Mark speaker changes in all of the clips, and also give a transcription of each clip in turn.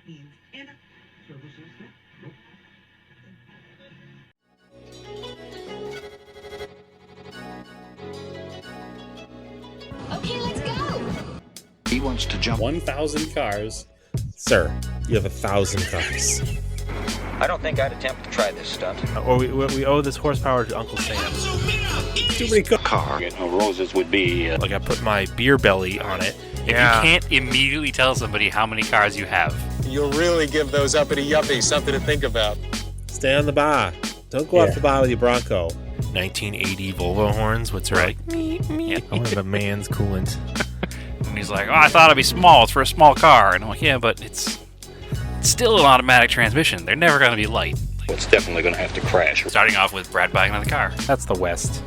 Speaker 1: Okay, let's go.
Speaker 2: He wants to jump
Speaker 3: 1,000 cars. Sir, you have 1,000 cars.
Speaker 2: I don't think I'd attempt to try this stunt.
Speaker 4: Or we owe this horsepower to Uncle Sam.
Speaker 3: Too many cars.
Speaker 2: Car. Roses would be...
Speaker 4: Like I put my beer belly on it.
Speaker 5: If you can't immediately tell somebody how many cars you have.
Speaker 6: You'll really give those uppity yuppies something to think about.
Speaker 3: Stay on the bar. Don't go off the bar with your Bronco.
Speaker 4: 1980 Volvo horns, what's right? I want a man's coolant.
Speaker 5: And he's like, oh, I thought it'd be small. It's for a small car. And I'm like, yeah, but it's still an automatic transmission. They're never going to be light.
Speaker 2: It's definitely going to have to crash.
Speaker 5: Starting off with Brad buying another car.
Speaker 4: That's the West.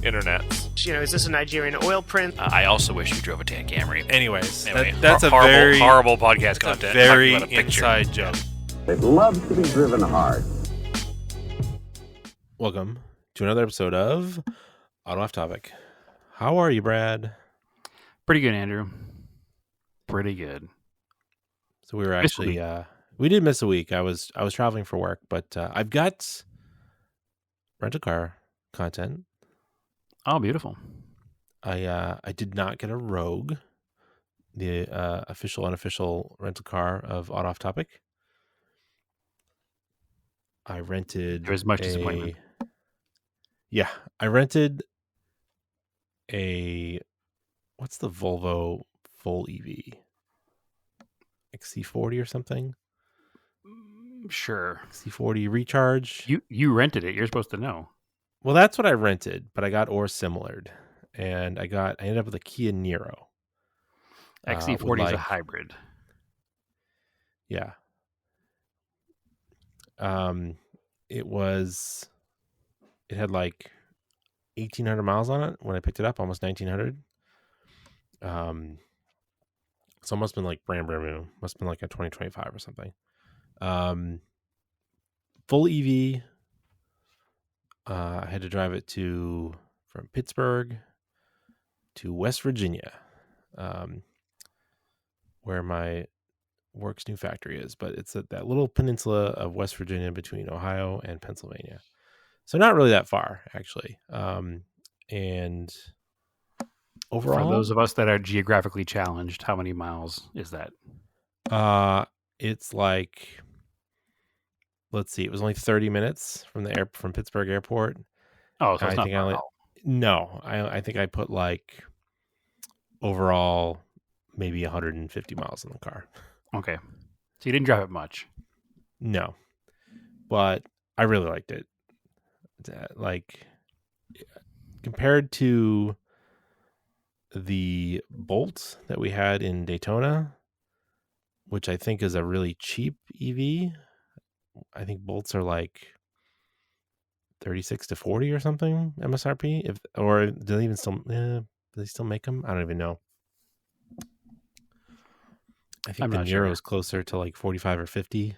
Speaker 4: Internet.
Speaker 7: Is this a Nigerian oil print?
Speaker 5: I also wish you drove a tan Camry.
Speaker 4: Anyways,
Speaker 5: Anyway,
Speaker 4: that's a
Speaker 5: horrible,
Speaker 4: very
Speaker 5: horrible podcast content.
Speaker 4: very
Speaker 5: Talking about a picture.
Speaker 4: inside joke.
Speaker 8: It loves to be driven hard.
Speaker 4: Welcome to another episode of Auto Off Topic. How are you, Brad?
Speaker 5: Pretty good, Andrew. Pretty good.
Speaker 4: So we were actually we did miss a week. I was traveling for work, but I've got rental car content.
Speaker 5: Oh, beautiful.
Speaker 4: I did not get a Rogue, the official unofficial rental car of Auto Off Topic. I rented.
Speaker 5: There was much disappointment.
Speaker 4: Yeah, I rented a. What's the Volvo full EV? XC40 or something?
Speaker 5: Sure.
Speaker 4: XC40 recharge.
Speaker 5: You rented it. You're supposed to know.
Speaker 4: Well, that's what I rented, but I got or similared, and I ended up with a Kia Niro.
Speaker 5: XC40 is a hybrid.
Speaker 4: Yeah. It had like 1,800 miles on it when I picked it up, almost 1,900. So it must have been like brand new. Must have been like a 2025 or something. Full EV. I had to drive it from Pittsburgh to West Virginia, where my work's new factory is. But it's that little peninsula of West Virginia between Ohio and Pennsylvania. So not really that far, actually. And overall,
Speaker 5: for those of us that are geographically challenged, how many miles is that?
Speaker 4: It's like, let's see, it was only 30 minutes from Pittsburgh Airport.
Speaker 5: Oh, so it's not far at all.
Speaker 4: No, I think I put like overall maybe 150 miles in the car.
Speaker 5: Okay, so you didn't drive it much.
Speaker 4: No, but I really liked it. Like compared to the Bolt that we had in Daytona, which I think is a really cheap EV. I think Bolts are like 36 to 40 or something MSRP. Do they still make them? I don't even know. I think the Niro is closer to like 45 or 50.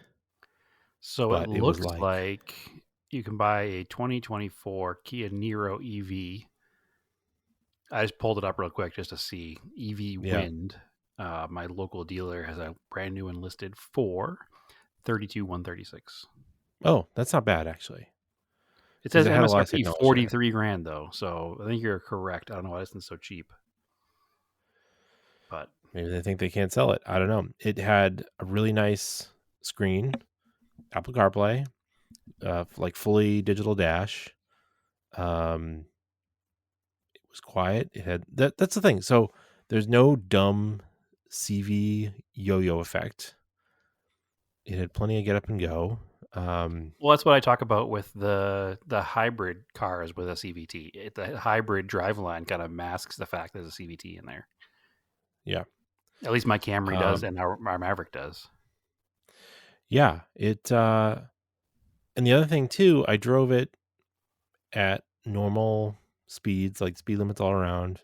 Speaker 5: So it looks like you can buy a 2024 Kia Niro EV. I just pulled it up real quick just to see. EV Wind. My local dealer has a brand new one listed for $32,136.
Speaker 4: Oh, that's not bad actually.
Speaker 5: It says MSRP $43,000 though, so I think you're correct. I don't know why it's so cheap, but
Speaker 4: maybe they think they can't sell it. I don't know. It had a really nice screen, Apple CarPlay, like fully digital dash. It was quiet. It had that's the thing. So there's no dumb CV yo-yo effect. It had plenty of get up and go.
Speaker 5: Well, that's what I talk about with the hybrid cars with a CVT. The hybrid driveline kind of masks the fact there's a CVT in there.
Speaker 4: Yeah.
Speaker 5: At least my Camry does, and our Maverick does.
Speaker 4: Yeah. And the other thing too, I drove it at normal speeds, like speed limits all around,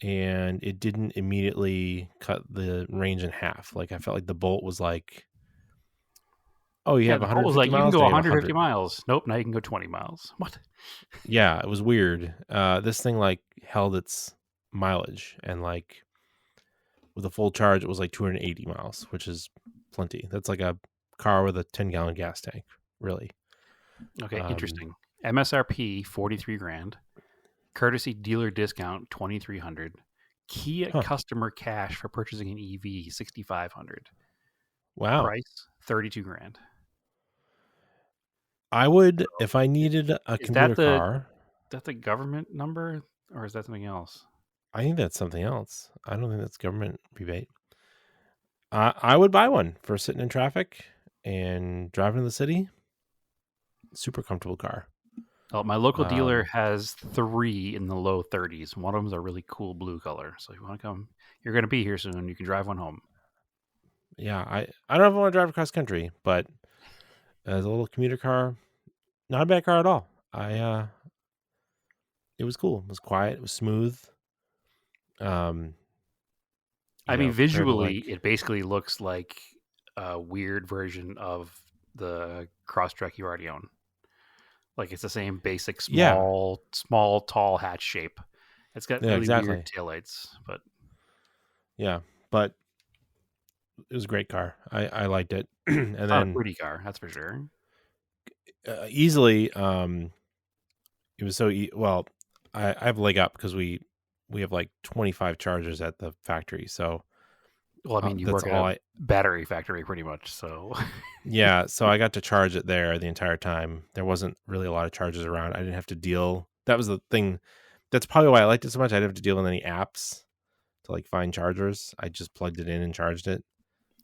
Speaker 4: and it didn't immediately cut the range in half. Like I felt like the Bolt was like, oh, you have 150
Speaker 5: miles? You
Speaker 4: miles?
Speaker 5: can go 150 miles. Nope, now you can go 20 miles. What?
Speaker 4: Yeah, it was weird. This thing like held its mileage, and like with a full charge, it was like 280 miles, which is plenty. That's like a car with a 10-gallon gas tank, really.
Speaker 5: Okay, interesting. MSRP 43 grand. Courtesy dealer discount 2,300. Kia customer cash for purchasing an EV 6,500.
Speaker 4: Wow.
Speaker 5: Price 32 grand.
Speaker 4: I would, if I needed a commuter car.
Speaker 5: Is that the government number, or is that something else?
Speaker 4: I think that's something else. I don't think that's government rebate. I would buy one for sitting in traffic and driving to the city. Super comfortable car.
Speaker 5: Oh, my local dealer has 3 in the low 30s. One of them's a really cool blue color. So if you want to come, you're going to be here soon. You can drive one home.
Speaker 4: Yeah, I don't know if I want to drive across country, but as a little commuter car, not a bad car at all. It was cool. It was quiet. It was smooth.
Speaker 5: I mean, visually, it basically looks like a weird version of the Crosstrek you already own. Like it's the same basic small, tall hatch shape. It's got really weird taillights, but
Speaker 4: but it was a great car. I liked it, and then
Speaker 5: a pretty car, that's for sure.
Speaker 4: Easily, it was so well. I have a leg up because we have like 25 chargers at the factory. So,
Speaker 5: well, I mean, you work at a battery factory pretty much. So,
Speaker 4: yeah. So I got to charge it there the entire time. There wasn't really a lot of chargers around. I didn't have to deal. That was the thing. That's probably why I liked it so much. I didn't have to deal with any apps to like find chargers. I just plugged it in and charged it.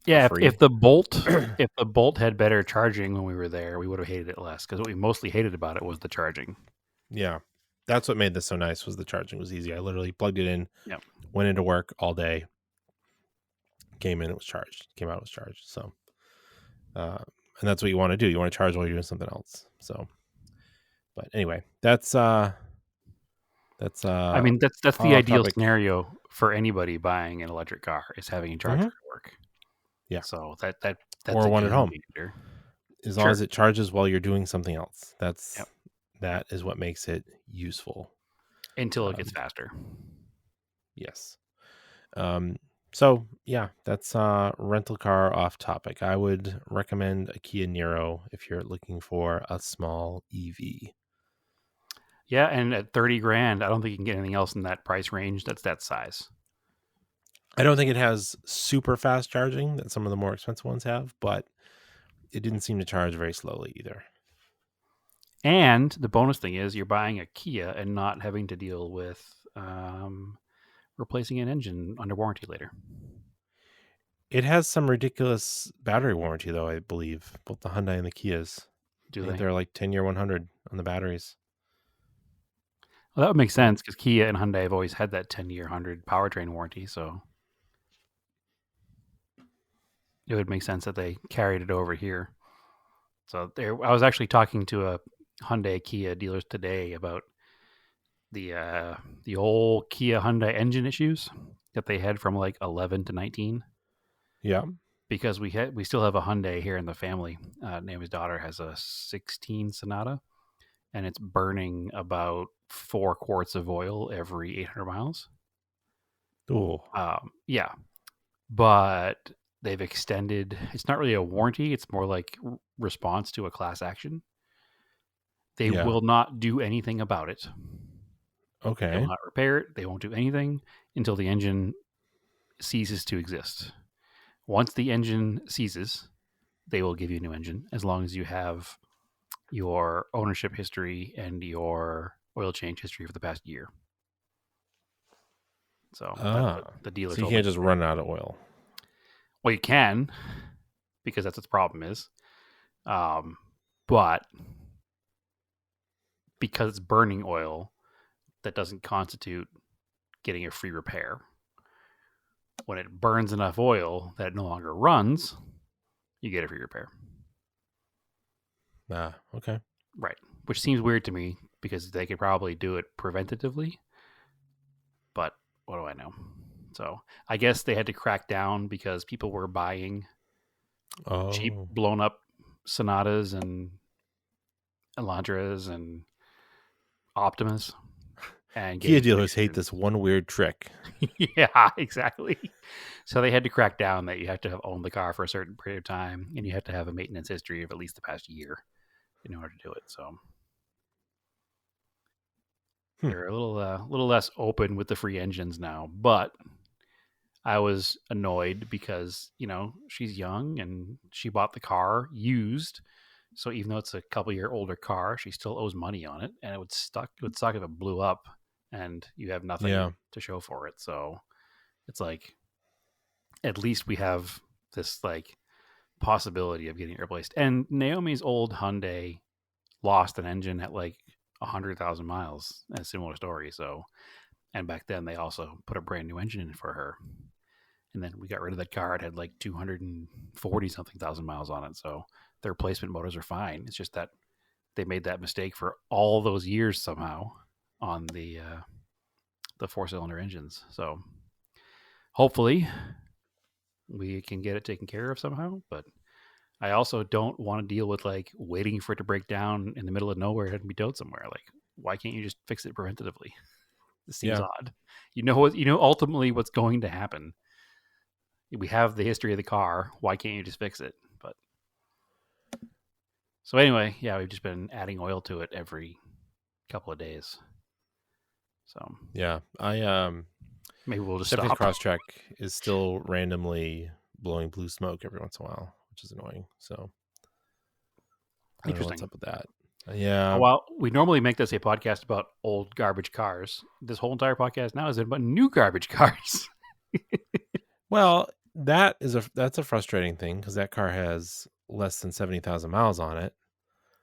Speaker 5: Yeah. If the Bolt had better charging when we were there, we would have hated it less, because what we mostly hated about it was the charging.
Speaker 4: Yeah. That's what made this so nice, was the charging was easy. I literally plugged it in, went into work all day, came in, it was charged, came out, it was charged. So, and that's what you want to do. You want to charge while you're doing something else. So, but anyway, that's I
Speaker 5: mean, that's the ideal scenario for anybody buying an electric car, is having a charger at work.
Speaker 4: Yeah.
Speaker 5: So that's
Speaker 4: or one at home. As long as it charges while you're doing something else. That is what makes it useful.
Speaker 5: Until it gets faster.
Speaker 4: Yes. So yeah, that's rental car off topic. I would recommend a Kia Niro if you're looking for a small EV.
Speaker 5: Yeah, and at 30 grand, I don't think you can get anything else in that price range that's that size.
Speaker 4: I don't think it has super fast charging that some of the more expensive ones have, but it didn't seem to charge very slowly either.
Speaker 5: And the bonus thing is you're buying a Kia and not having to deal with replacing an engine under warranty later.
Speaker 4: It has some ridiculous battery warranty, though, I believe. Both the Hyundai and the Kias. They're like 10-year 100 on the batteries.
Speaker 5: Well, that would make sense, because Kia and Hyundai have always had that 10-year 100 powertrain warranty, so it would make sense that they carried it over here. So I was actually talking to a Hyundai Kia dealers today about the old Kia Hyundai engine issues that they had from like 11 to 19.
Speaker 4: Yeah,
Speaker 5: because we still have a Hyundai here in the family. Naomi's daughter has a 16 Sonata, and it's burning about 4 quarts of oil every 800 miles.
Speaker 4: Oh,
Speaker 5: yeah, but they've extended. It's not really a warranty; it's more like response to a class action. They will not do anything about it.
Speaker 4: Okay.
Speaker 5: They will not repair it. They won't do anything until the engine ceases to exist. Once the engine ceases, they will give you a new engine, as long as you have your ownership history and your oil change history for the past year. So the dealer.
Speaker 4: So you can't just run out of oil.
Speaker 5: Well, you can, because that's what the problem is. But because it's burning oil, that doesn't constitute getting a free repair. When it burns enough oil that it no longer runs, you get a free repair.
Speaker 4: Okay.
Speaker 5: Right. Which seems weird to me, because they could probably do it preventatively. But what do I know? So I guess they had to crack down because people were buying cheap, blown up Sonatas and Elantras and Optimas And
Speaker 3: Kia dealers hate this one weird trick.
Speaker 5: Yeah, exactly. So they had to crack down that you have to have owned the car for a certain period of time, and you have to have a maintenance history of at least the past year in order to do it. So they're a little less open with the free engines now. But I was annoyed because she's young and she bought the car used. So even though it's a couple year older car, she still owes money on it, and it would suck if it blew up and you have nothing to show for it. So it's like, at least we have this like possibility of getting it replaced. And Naomi's old Hyundai lost an engine at like 100,000 miles. A similar story. So, and back then they also put a brand new engine in for her. And then we got rid of that car. It had like 240 something thousand miles on it. So the replacement motors are fine. It's just that they made that mistake for all those years somehow on the 4-cylinder engines. So hopefully we can get it taken care of somehow. But I also don't want to deal with like waiting for it to break down in the middle of nowhere and be towed somewhere. Like, why can't you just fix it preventatively? It seems odd. Ultimately what's going to happen. We have the history of the car. Why can't you just fix it? But so anyway, yeah, we've just been adding oil to it every couple of days. So
Speaker 3: yeah, I
Speaker 5: maybe we'll just
Speaker 3: Stephanie's
Speaker 5: stop.
Speaker 3: Crosstrek is still randomly blowing blue smoke every once in a while, which is annoying. So I don't know what's up with that. Yeah.
Speaker 5: Well, we normally make this a podcast about old garbage cars. This whole entire podcast now is about new garbage cars.
Speaker 3: Well, that's a frustrating thing because that car has less than 70,000 miles on it.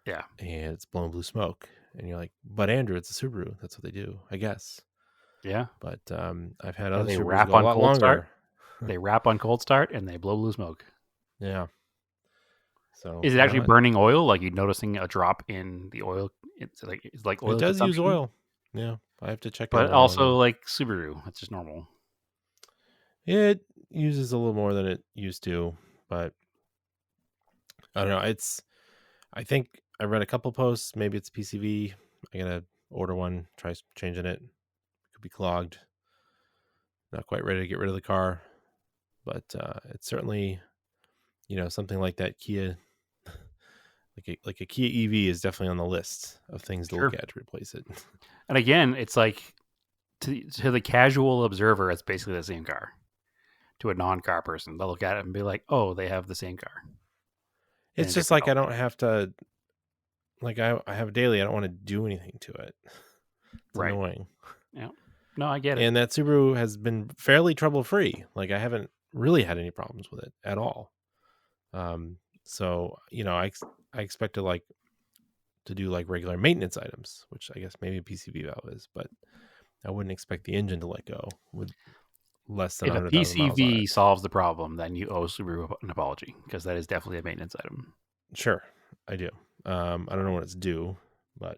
Speaker 5: Yeah.
Speaker 3: And it's blowing blue smoke. And you're like, but Andrew, it's a Subaru. That's what they do, I guess.
Speaker 5: Yeah.
Speaker 3: But I've had other
Speaker 5: they
Speaker 3: Subarus
Speaker 5: wrap
Speaker 3: go a
Speaker 5: on
Speaker 3: lot
Speaker 5: cold
Speaker 3: longer.
Speaker 5: Start. They wrap on cold start and they blow blue smoke.
Speaker 3: Yeah. So
Speaker 5: is it actually burning oil? Like, you noticing a drop in the oil? It's like oil.
Speaker 3: It does use oil. Yeah. I have to check it.
Speaker 5: But also like Subaru. It's just normal.
Speaker 3: It uses a little more than it used to, but I don't know. I think I read a couple posts. Maybe it's PCV. I gotta order one, try changing it. Could be clogged. Not quite ready to get rid of the car, but it's certainly, something like that Kia, like a Kia EV is definitely on the list of things to look at to replace it.
Speaker 5: And again, it's like to the casual observer, it's basically the same car. To a non-car person, they'll look at it and be like, "Oh, they have the same car."
Speaker 3: It's just like I don't have to. Like I have daily. I don't want to do anything to it. It's annoying.
Speaker 5: Yeah. No, I get it.
Speaker 3: And that Subaru has been fairly trouble-free. Like I haven't really had any problems with it at all. So I expect to do like regular maintenance items, which I guess maybe a PCV valve is, but I wouldn't expect the engine to let go with less than 100,000 miles on it.
Speaker 5: If a PCV solves the problem, then you owe Subaru an apology, because that is definitely a maintenance item.
Speaker 3: Sure, I do. I don't know when it's due, but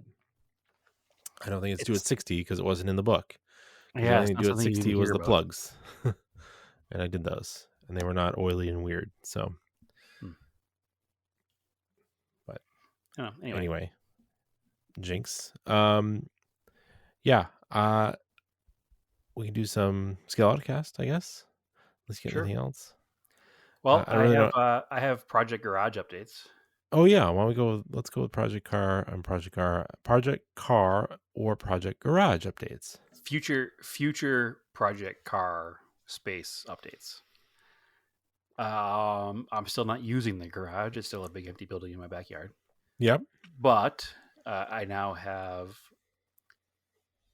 Speaker 3: I don't think it's due at 60 because it wasn't in the book.
Speaker 5: Yeah,
Speaker 3: the only due at 60 was the plugs, and I did those, and they were not oily and weird. So, but anyway, jinx. Yeah. We can do some scale autocast, I guess. Let's get anything else.
Speaker 5: Well, I have Project Garage updates.
Speaker 3: Oh yeah, why don't we go? Let's go with Project Car or Project Garage updates.
Speaker 5: Future Project Car space updates. I'm still not using the garage. It's still a big empty building in my backyard.
Speaker 3: Yep.
Speaker 5: But I now have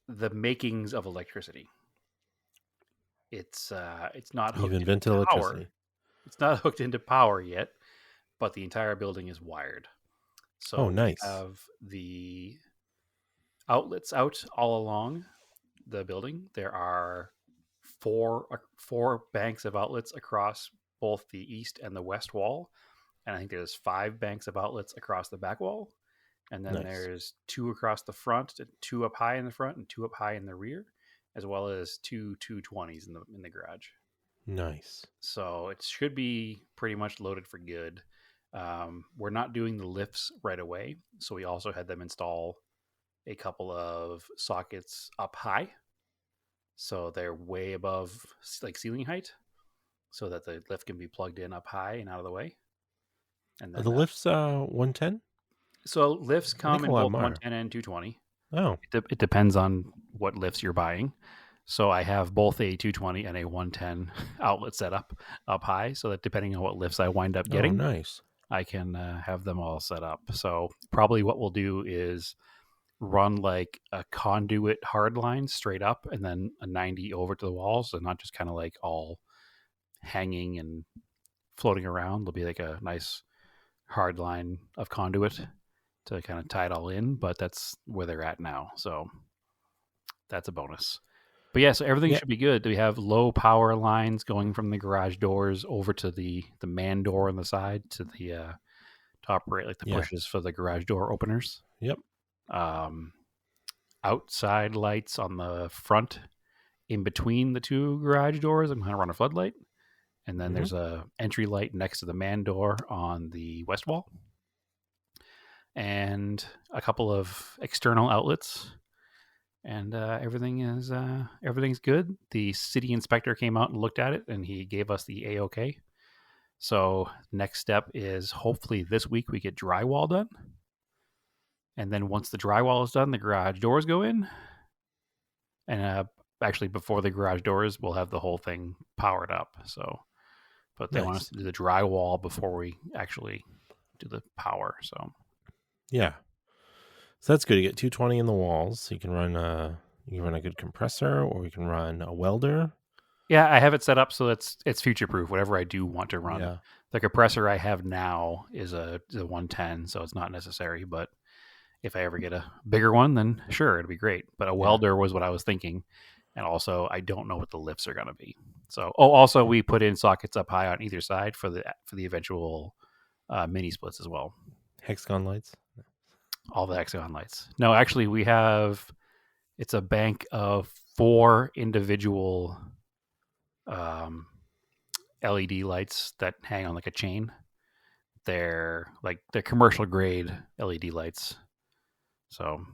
Speaker 5: the makings of electricity. It's not hooked into electricity. It's not hooked into power yet, but the entire building is wired. So
Speaker 3: nice.
Speaker 5: We have the outlets out all along the building. There are four banks of outlets across both the east and the west wall, and I think there's 5 banks of outlets across the back wall, and then there's 2 across the front, 2 up high in the front, and 2 up high in the rear, as well as 2 220s in the garage.
Speaker 3: Nice.
Speaker 5: So it should be pretty much loaded for good. We're not doing the lifts right away, so we also had them install a couple of sockets up high, so they're way above like ceiling height, so that the lift can be plugged in up high and out of the way. And
Speaker 4: Are
Speaker 5: then
Speaker 4: the lifts 110?
Speaker 5: so lifts
Speaker 4: I think
Speaker 5: come
Speaker 4: a
Speaker 5: in
Speaker 4: lot
Speaker 5: both
Speaker 4: more.
Speaker 5: 110 and 220.
Speaker 4: Oh,
Speaker 5: It depends on what lifts you're buying. So I have both a 220 and a 110 outlet set up high, so that depending on what lifts I wind up getting,
Speaker 4: nice.
Speaker 5: I can have them all set up. So probably what we'll do is run like a conduit hard line straight up and then a 90 over to the walls, and not just kind of like all hanging and floating around. There'll be like a nice hard line of conduit to kind of tie it all in, but that's where they're at now. So that's a bonus. But yeah, so everything should be good. We have low power lines going from the garage doors over to the man door on the side to the top right, like the pushes for the garage door openers.
Speaker 4: Yep.
Speaker 5: Outside lights on the front in between the two garage doors. I'm going to run a floodlight. And then there's a entry light next to the man door on the west wall. And a couple of external outlets. And everything's good. The city inspector came out and looked at it, and he gave us the A-OK. So next step is hopefully this week we get drywall done. And then once the drywall is done, the garage doors go in. And actually before the garage doors, we'll have the whole thing powered up. So, but they want us to do the drywall before we actually do the power. So,
Speaker 4: yeah. So that's good. You get 220 in the walls. So you can run a good compressor, or you can run a welder.
Speaker 5: Yeah, I have it set up so it's future proof. Whatever I do want to run,
Speaker 4: Yeah.
Speaker 5: The compressor I have now is a 110, so it's not necessary. But if I ever get a bigger one, then sure, it'd be great. But a welder was what I was thinking, and also I don't know what the lifts are going to be. So, also we put in sockets up high on either side for the eventual mini splits as well.
Speaker 4: Hexagon lights.
Speaker 5: All the hexagon lights. No, actually, it's a bank of 4 individual LED lights that hang on like a chain. They're commercial grade LED lights. So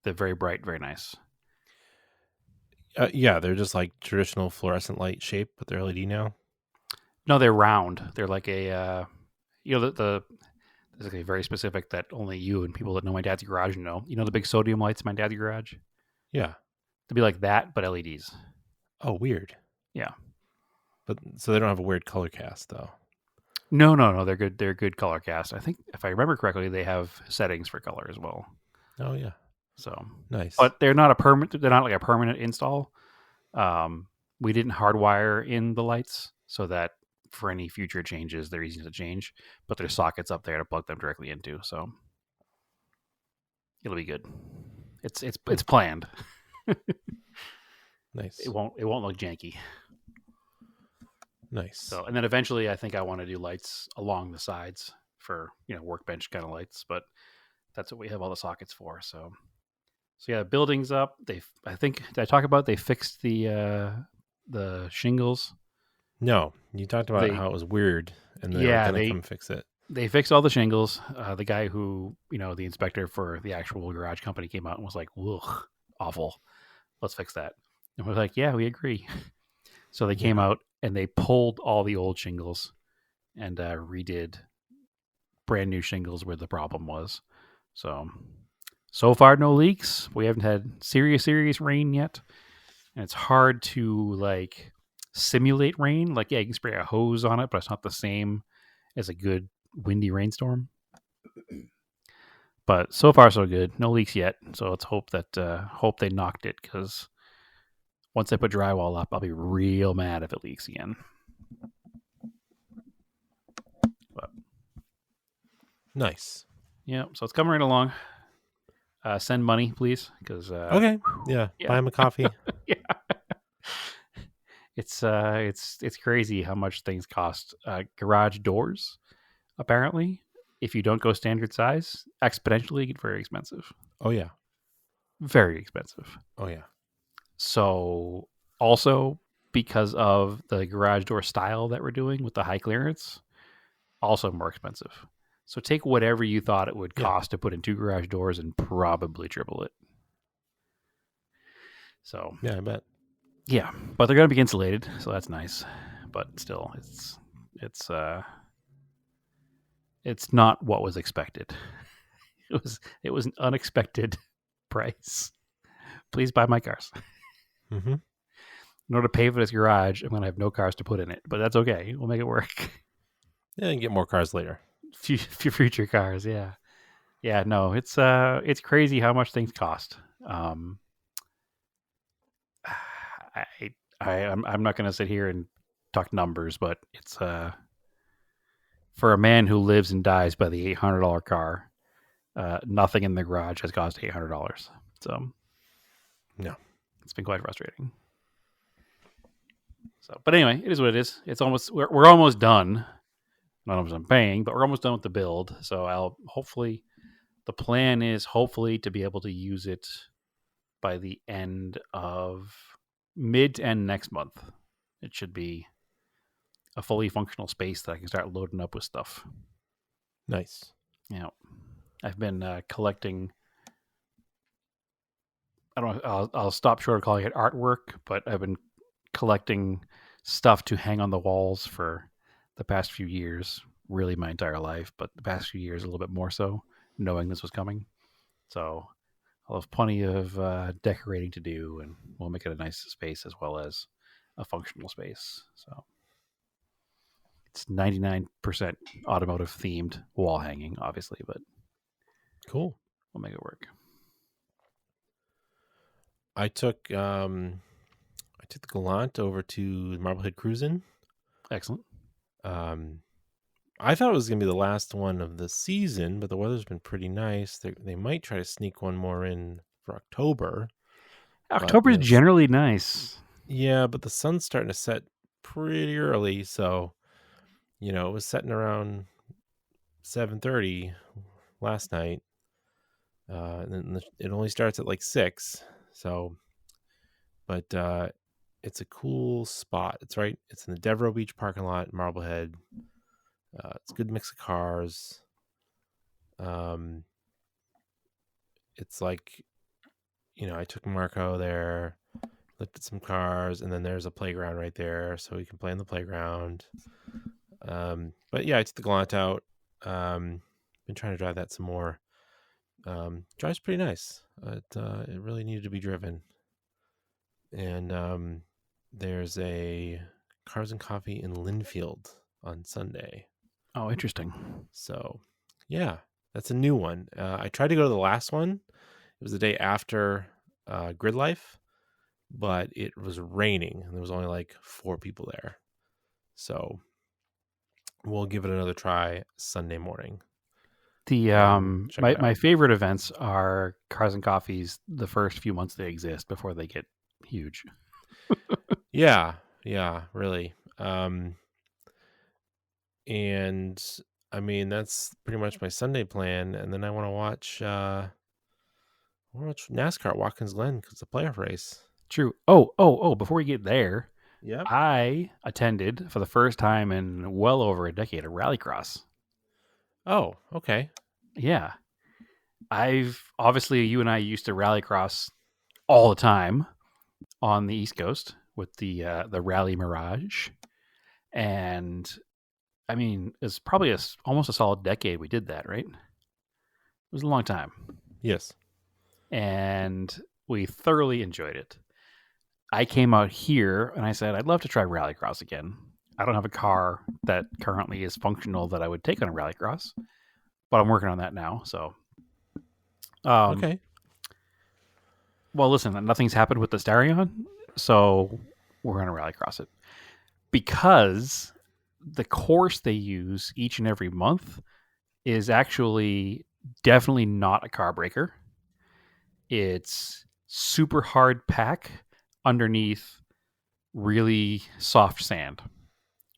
Speaker 5: they're very bright, very nice.
Speaker 4: Yeah, they're just like traditional fluorescent light shape, but they're LED now.
Speaker 5: No, they're round. They're like a, there's like a very specific that only you and people that know my dad's garage know. You know the big sodium lights in my dad's garage?
Speaker 4: Yeah.
Speaker 5: They'd be like that, but LEDs.
Speaker 4: Oh, weird.
Speaker 5: Yeah.
Speaker 4: But so they don't have a weird color cast though.
Speaker 5: No. They're good. They're good color cast. I think if I remember correctly, they have settings for color as well.
Speaker 4: Oh yeah.
Speaker 5: So
Speaker 4: nice.
Speaker 5: But they're not they're not like a permanent install. We didn't hardwire in the lights so that for any future changes, they're easy to change, but there's sockets up there to plug them directly into. So it'll be good. It's planned.
Speaker 4: Nice.
Speaker 5: It won't look janky.
Speaker 4: Nice.
Speaker 5: So, and then eventually I think I want to do lights along the sides for, workbench kind of lights, but that's what we have all the sockets for. So yeah, building's up. Did I talk about they fixed the shingles?
Speaker 4: No, you talked about how it was weird, and they were going to come fix it.
Speaker 5: They fixed all the shingles. The guy who, the inspector for the actual garage company came out and was like, "Ugh, awful. Let's fix that." And we're like, "Yeah, we agree." So they came out and they pulled all the old shingles and redid brand new shingles where the problem was. So far, no leaks. We haven't had serious rain yet, and it's hard to simulate rain. You can spray a hose on it, but it's not the same as a good windy rainstorm. But so far, so good. No leaks yet. So let's hope they knocked it, because once I put drywall up, I'll be real mad if it leaks again. But
Speaker 4: nice.
Speaker 5: Yeah, so it's coming right along. Send money, please, because
Speaker 4: okay, yeah, buy him a coffee.
Speaker 5: Yeah. It's crazy how much things cost. Garage doors, apparently, if you don't go standard size, exponentially get very expensive.
Speaker 4: Oh yeah,
Speaker 5: very expensive.
Speaker 4: Oh yeah.
Speaker 5: So also because of the garage door style that we're doing with the high clearance, also more expensive. So take whatever you thought it would cost to put in 2 garage doors and probably triple it. So
Speaker 3: yeah, I bet.
Speaker 5: Yeah, but they're going to be insulated, so that's nice. But still, it's not what was expected. It was an unexpected price. Please buy my cars.
Speaker 3: Mm-hmm.
Speaker 5: In order to pay for this garage, I'm going to have no cars to put in it, but that's okay. We'll make it work.
Speaker 3: Yeah, and get more cars later.
Speaker 5: Future cars, yeah. Yeah, no, it's crazy how much things cost. I'm not going to sit here and talk numbers, but it's for a man who lives and dies by the $800 car, nothing in the garage has cost $800. So,
Speaker 3: no,
Speaker 5: it's been quite frustrating. So, but anyway, it is what it is. It's almost we're almost done. Not almost done paying, but we're almost done with the build. So the plan is hopefully to be able to use it by the end of mid to end next month. It should be a fully functional space that I can start loading up with stuff.
Speaker 3: Nice.
Speaker 5: Yeah, I've been collecting. I don't know. I'll stop short of calling it artwork, but I've been collecting stuff to hang on the walls for the past few years. Really, my entire life, but the past few years a little bit more so, knowing this was coming. So I'll have plenty of decorating to do, and we'll make it a nice space as well as a functional space. So it's 99% automotive themed wall hanging, obviously, but
Speaker 3: cool.
Speaker 5: We'll make it work.
Speaker 3: I took the Gallant over to Marblehead Cruisin'.
Speaker 5: Excellent.
Speaker 3: I thought it was going to be the last one of the season, but the weather's been pretty nice. They might try to sneak one more in for October.
Speaker 5: October is generally nice.
Speaker 3: Yeah, but the sun's starting to set pretty early, so it was setting around 7:30 last night. And then it only starts at like 6. So, but it's a cool spot. It's in the Devereaux Beach parking lot in Marblehead. It's a good mix of cars. It's like, I took Marco there, looked at some cars, and then there's a playground right there, so we can play in the playground. But yeah, I took the Gallant out. Been trying to drive that some more. Drives pretty nice. It really needed to be driven. And there's a Cars and Coffee in Linfield on Sunday.
Speaker 5: Oh, interesting.
Speaker 3: So, yeah, that's a new one. I tried to go to the last one. It was the day after Grid Life, but it was raining and there was only like 4 people there. So we'll give it another try Sunday morning.
Speaker 5: The my favorite events are Cars and Coffees the first few months they exist before they get huge.
Speaker 3: Yeah, really. And I mean, that's pretty much my Sunday plan. And then I want to watch NASCAR at Watkins Glen because it's a playoff race.
Speaker 5: True. Oh! Before we get there,
Speaker 3: yeah,
Speaker 5: I attended for the first time in well over a decade a rallycross.
Speaker 3: Oh, okay.
Speaker 5: Yeah, obviously you and I used to rallycross all the time on the East Coast with the Rally Mirage, and I mean, it's probably almost a solid decade we did that, right? It was a long time.
Speaker 3: Yes.
Speaker 5: And we thoroughly enjoyed it. I came out here and I said, I'd love to try rallycross again. I don't have a car that currently is functional that I would take on a rallycross, but I'm working on that now. So,
Speaker 3: okay.
Speaker 5: Well, listen, nothing's happened with the Starion, so we're going to rallycross it. Because the course they use each and every month is actually definitely not a car breaker. It's super hard pack underneath really soft sand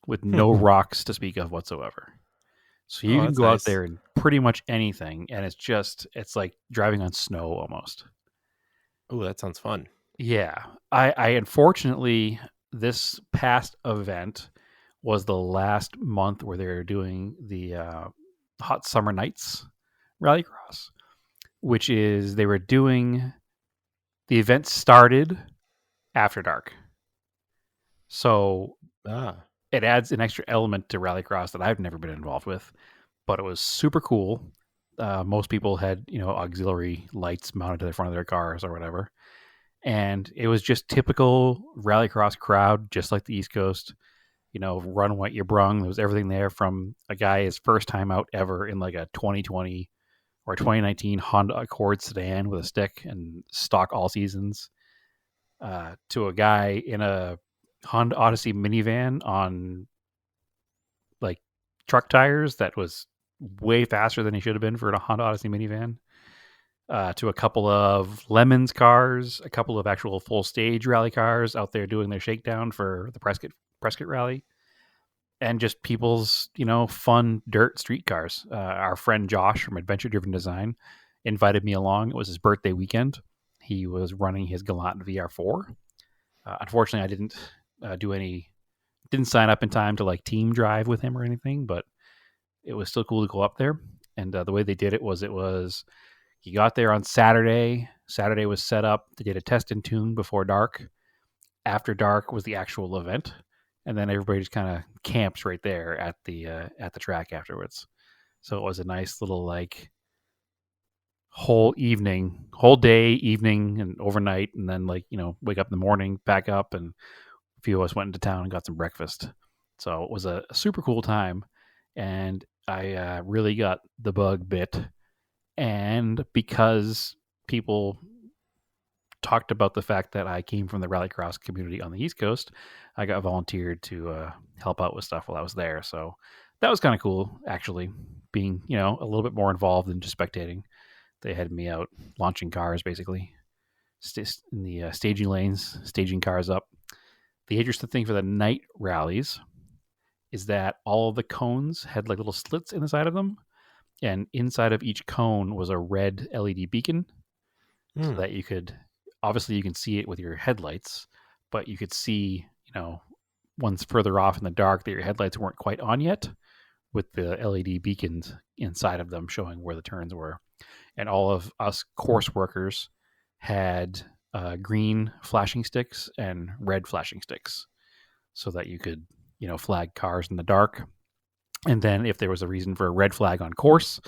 Speaker 5: with no rocks to speak of whatsoever. So you can go out there and pretty much anything, and it's like driving on snow almost.
Speaker 3: Oh, that sounds fun.
Speaker 5: Yeah. I unfortunately, this past event was the last month where they were doing the Hot Summer Nights Rallycross, which is they were doing the event started after dark. So it adds an extra element to Rallycross that I've never been involved with, but it was super cool. Most people had, auxiliary lights mounted to the front of their cars or whatever. And it was just typical Rallycross crowd, just like the East Coast. Run what you brung. There was everything there, from a guy his first time out ever in like a 2020 or 2019 Honda Accord sedan with a stick and stock all seasons, to a guy in a Honda Odyssey minivan on like truck tires that was way faster than he should have been for a Honda Odyssey minivan, to a couple of Lemons cars, a couple of actual full stage rally cars out there doing their shakedown for the Prescott Rally, and just people's, fun dirt street cars. Our friend Josh from Adventure Driven Design invited me along. It was his birthday weekend. He was running his Galant VR4. Unfortunately, I didn't didn't sign up in time to like team drive with him or anything, but it was still cool to go up there. And the way they did it was he got there on Saturday. Saturday was set up. They did a test and tune before dark. After dark was the actual event, and then everybody just kind of camps right there at the track afterwards. So it was a nice little like whole day, evening, and overnight, and then wake up in the morning, back up, and a few of us went into town and got some breakfast. So it was a super cool time, and I really got the bug bit. And because people talked about the fact that I came from the Rallycross community on the East Coast, I got volunteered to help out with stuff while I was there. So that was kind of cool, actually, being, a little bit more involved than just spectating. They had me out launching cars, basically, in the staging lanes, staging cars up. The interesting thing for the night rallies is that all of the cones had like little slits in the side of them, and inside of each cone was a red LED beacon, so that you could, obviously you can see it with your headlights, but you could see, ones further off in the dark that your headlights weren't quite on yet, with the LED beacons inside of them showing where the turns were. And all of us course workers had green flashing sticks and red flashing sticks, so that you could, flag cars in the dark. And then if there was a reason for a red flag on course,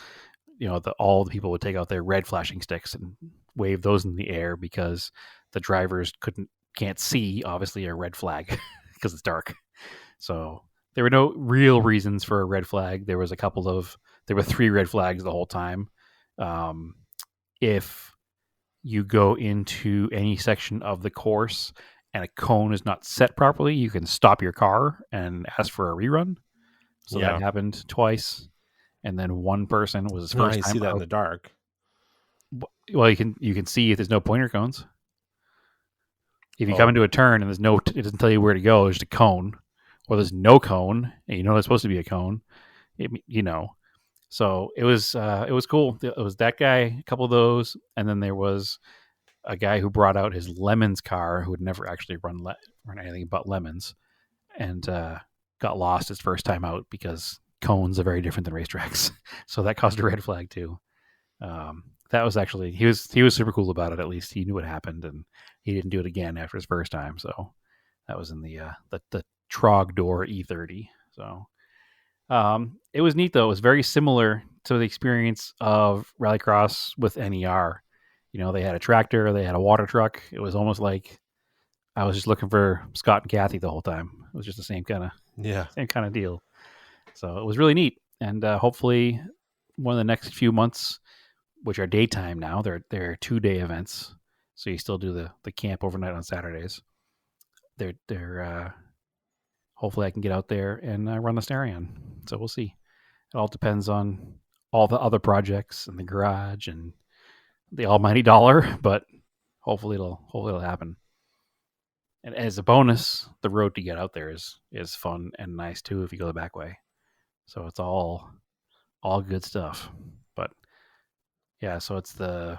Speaker 5: all the people would take out their red flashing sticks and wave those in the air, because the drivers can't see, obviously, a red flag because it's dark. So there were no real reasons for a red flag. There were 3 red flags the whole time. If you go into any section of the course and a cone is not set properly, you can stop your car and ask for a rerun. So that happened twice. And then one person was his first time
Speaker 4: see that
Speaker 5: out.
Speaker 4: In the dark.
Speaker 5: Well, you can see if there's no pointer cones. If you come into a turn and it doesn't tell you where to go, there's a cone, or there's no cone, and it's supposed to be a cone. So it was cool. It was that guy, a couple of those, and then there was a guy who brought out his Lemons car, who had never actually run anything but Lemons, and got lost his first time out because cones are very different than racetracks. So that caused a red flag too. That was actually, he was super cool about it. At least he knew what happened, and he didn't do it again after his first time. So that was in the Trogdor E30. So it was neat though. It was very similar to the experience of Rallycross with NER. They had a tractor, they had a water truck. It was almost like I was just looking for Scott and Kathy the whole time. It was just the same kind of deal. So it was really neat. And hopefully one of the next few months, which are daytime now, they're 2-day events. So you still do the camp overnight on Saturdays. They're hopefully I can get out there and run the Starion. So we'll see. It all depends on all the other projects and the garage and the almighty dollar, but hopefully it'll happen. And as a bonus, the road to get out there is fun and nice too if you go the back way. So it's all good stuff. But yeah, so it's I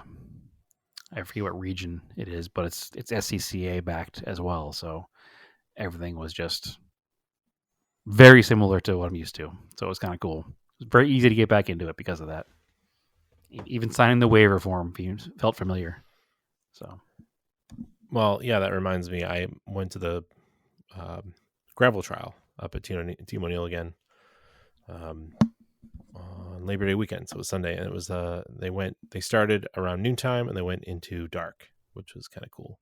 Speaker 5: forget what region it is, but it's SCCA backed as well. So everything was just very similar to what I'm used to. So it was kind of cool. was very easy to get back into it because of that. Even signing the waiver form felt familiar. So,
Speaker 4: well, yeah, that reminds me. I went to the gravel trial up at Team O'Neill again on Labor Day weekend. So it was Sunday, and it was they started around noontime and they went into dark, which was kind of cool,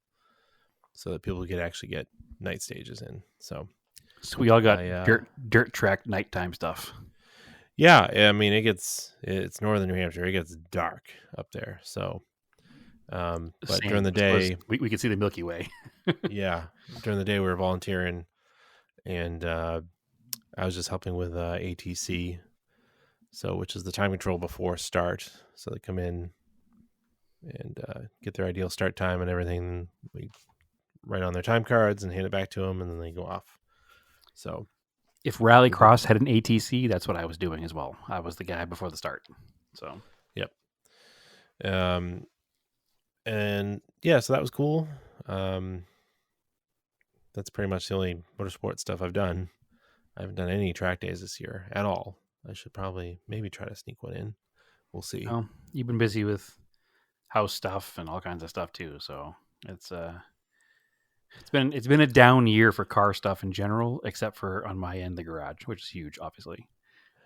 Speaker 4: so that people could actually get night stages in. So
Speaker 5: we all got dirt track nighttime stuff.
Speaker 4: Yeah, I mean it's northern New Hampshire. It gets dark up there. So, but during the day
Speaker 5: we could see the Milky Way.
Speaker 4: Yeah, during the day we were volunteering, and I was just helping with ATC, so which is the time control before start. So they come in and get their ideal start time and everything. We write on their time cards and hand it back to them, and then they go off. So.
Speaker 5: If Rallycross had an ATC, that's what I was doing as well. I was the guy before the start. So,
Speaker 4: yep. And yeah, so that was cool. That's pretty much the only motorsport stuff I've done. I haven't done any track days this year at all. I should probably maybe try to sneak one in. We'll see.
Speaker 5: Well, you've been busy with house stuff and all kinds of stuff too, so it's been a down year for car stuff in general, except for on my end, the garage, which is huge, obviously.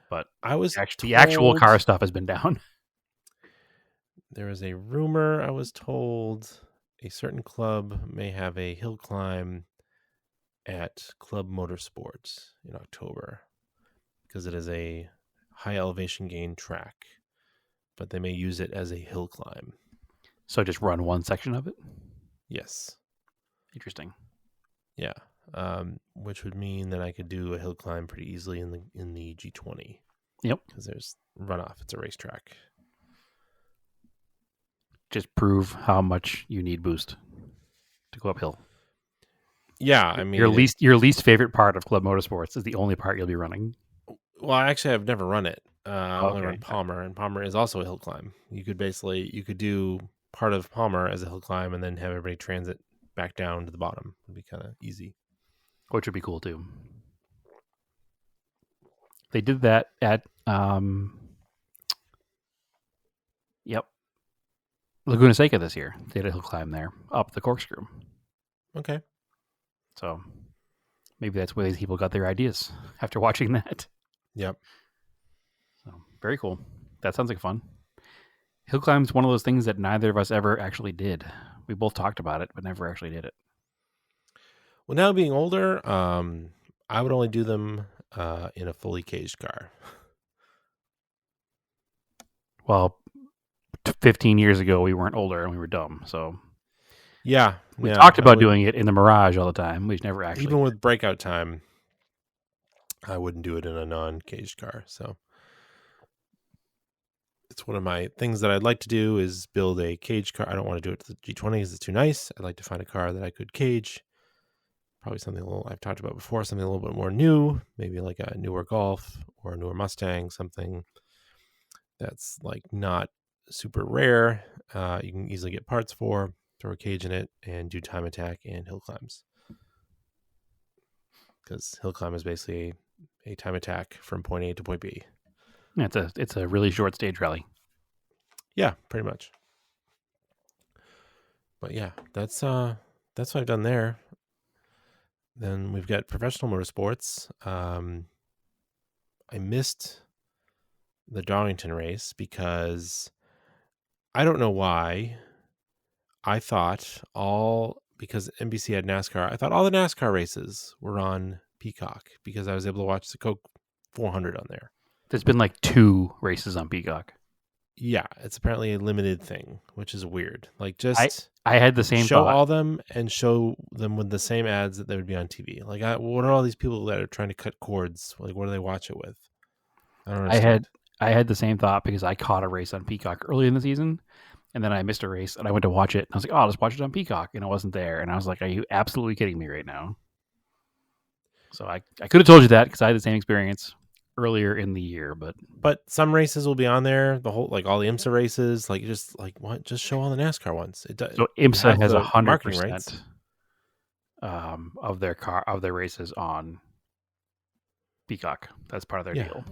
Speaker 5: But the actual car stuff has been down.
Speaker 4: There was a rumor, I was told, a certain club may have a hill climb at Club Motorsports in October because it is a high elevation gain track, but they may use it as a hill climb.
Speaker 5: So just run one section of it?
Speaker 4: Yes.
Speaker 5: Interesting.
Speaker 4: Yeah, which would mean that I could do a hill climb pretty easily in the G20.
Speaker 5: Yep,
Speaker 4: because there's runoff. It's a racetrack.
Speaker 5: Just prove how much you need boost to go uphill.
Speaker 4: Yeah, I mean
Speaker 5: your least favorite part of Club Motorsports is the only part you'll be running.
Speaker 4: Well, actually, I've never run it. I only run Palmer, and Palmer is also a hill climb. You could do part of Palmer as a hill climb, and then have everybody transit back down to the bottom. It'd be kind of easy.
Speaker 5: Which would be cool too. They did that at Laguna Seca this year. They had a hill climb there up the corkscrew.
Speaker 4: Okay.
Speaker 5: So maybe that's where these people got their ideas after watching that.
Speaker 4: Yep.
Speaker 5: So very cool. That sounds like fun. Hill climb's one of those things that neither of us ever actually did. We both talked about it, but never actually did it.
Speaker 4: Well, now being older, I would only do them in a fully caged car.
Speaker 5: Well, 15 years ago, we weren't older and we were dumb. So
Speaker 4: yeah,
Speaker 5: we talked about doing it in the Mirage all the time. We've never actually.
Speaker 4: Even with breakout time, I wouldn't do it in a non-caged car. So it's one of my things that I'd like to do is build a caged car. I don't want to do it to the G20 because it's too nice. I'd like to find a car that I could cage. Probably something I've talked about before, something a little bit more new, maybe like a newer Golf or a newer Mustang, something that's like not super rare. You can easily get parts for, throw a cage in it, and do time attack and hill climbs. Because hill climb is basically a time attack from point A to point B.
Speaker 5: Yeah, it's a really short stage rally.
Speaker 4: Yeah, pretty much. But yeah, that's what I've done there. Then we've got professional motorsports. I missed the Darlington race because I don't know why. I thought because NBC had NASCAR, I thought all the NASCAR races were on Peacock because I was able to watch the Coke 400 on there.
Speaker 5: There's been like 2 races on Peacock.
Speaker 4: Yeah, it's apparently a limited thing, which is weird. Like
Speaker 5: I had the same
Speaker 4: show
Speaker 5: thought.
Speaker 4: all them and show them with the same ads that they would be on TV. Like, what are all these people that are trying to cut cords? Like, what do they watch it with? I don't understand.
Speaker 5: I had the same thought because I caught a race on Peacock early in the season, and then I missed a race, and I went to watch it, and I was like, oh, I'll just watch it on Peacock, and it wasn't there. And I was like, are you absolutely kidding me right now? So I could have told you that because I had the same experience earlier in the year, but
Speaker 4: some races will be on there. The whole, like all the IMSA races, like just like what? Just show all the NASCAR ones. It does.
Speaker 5: So IMSA has 100% of their races on Peacock. That's part of their deal.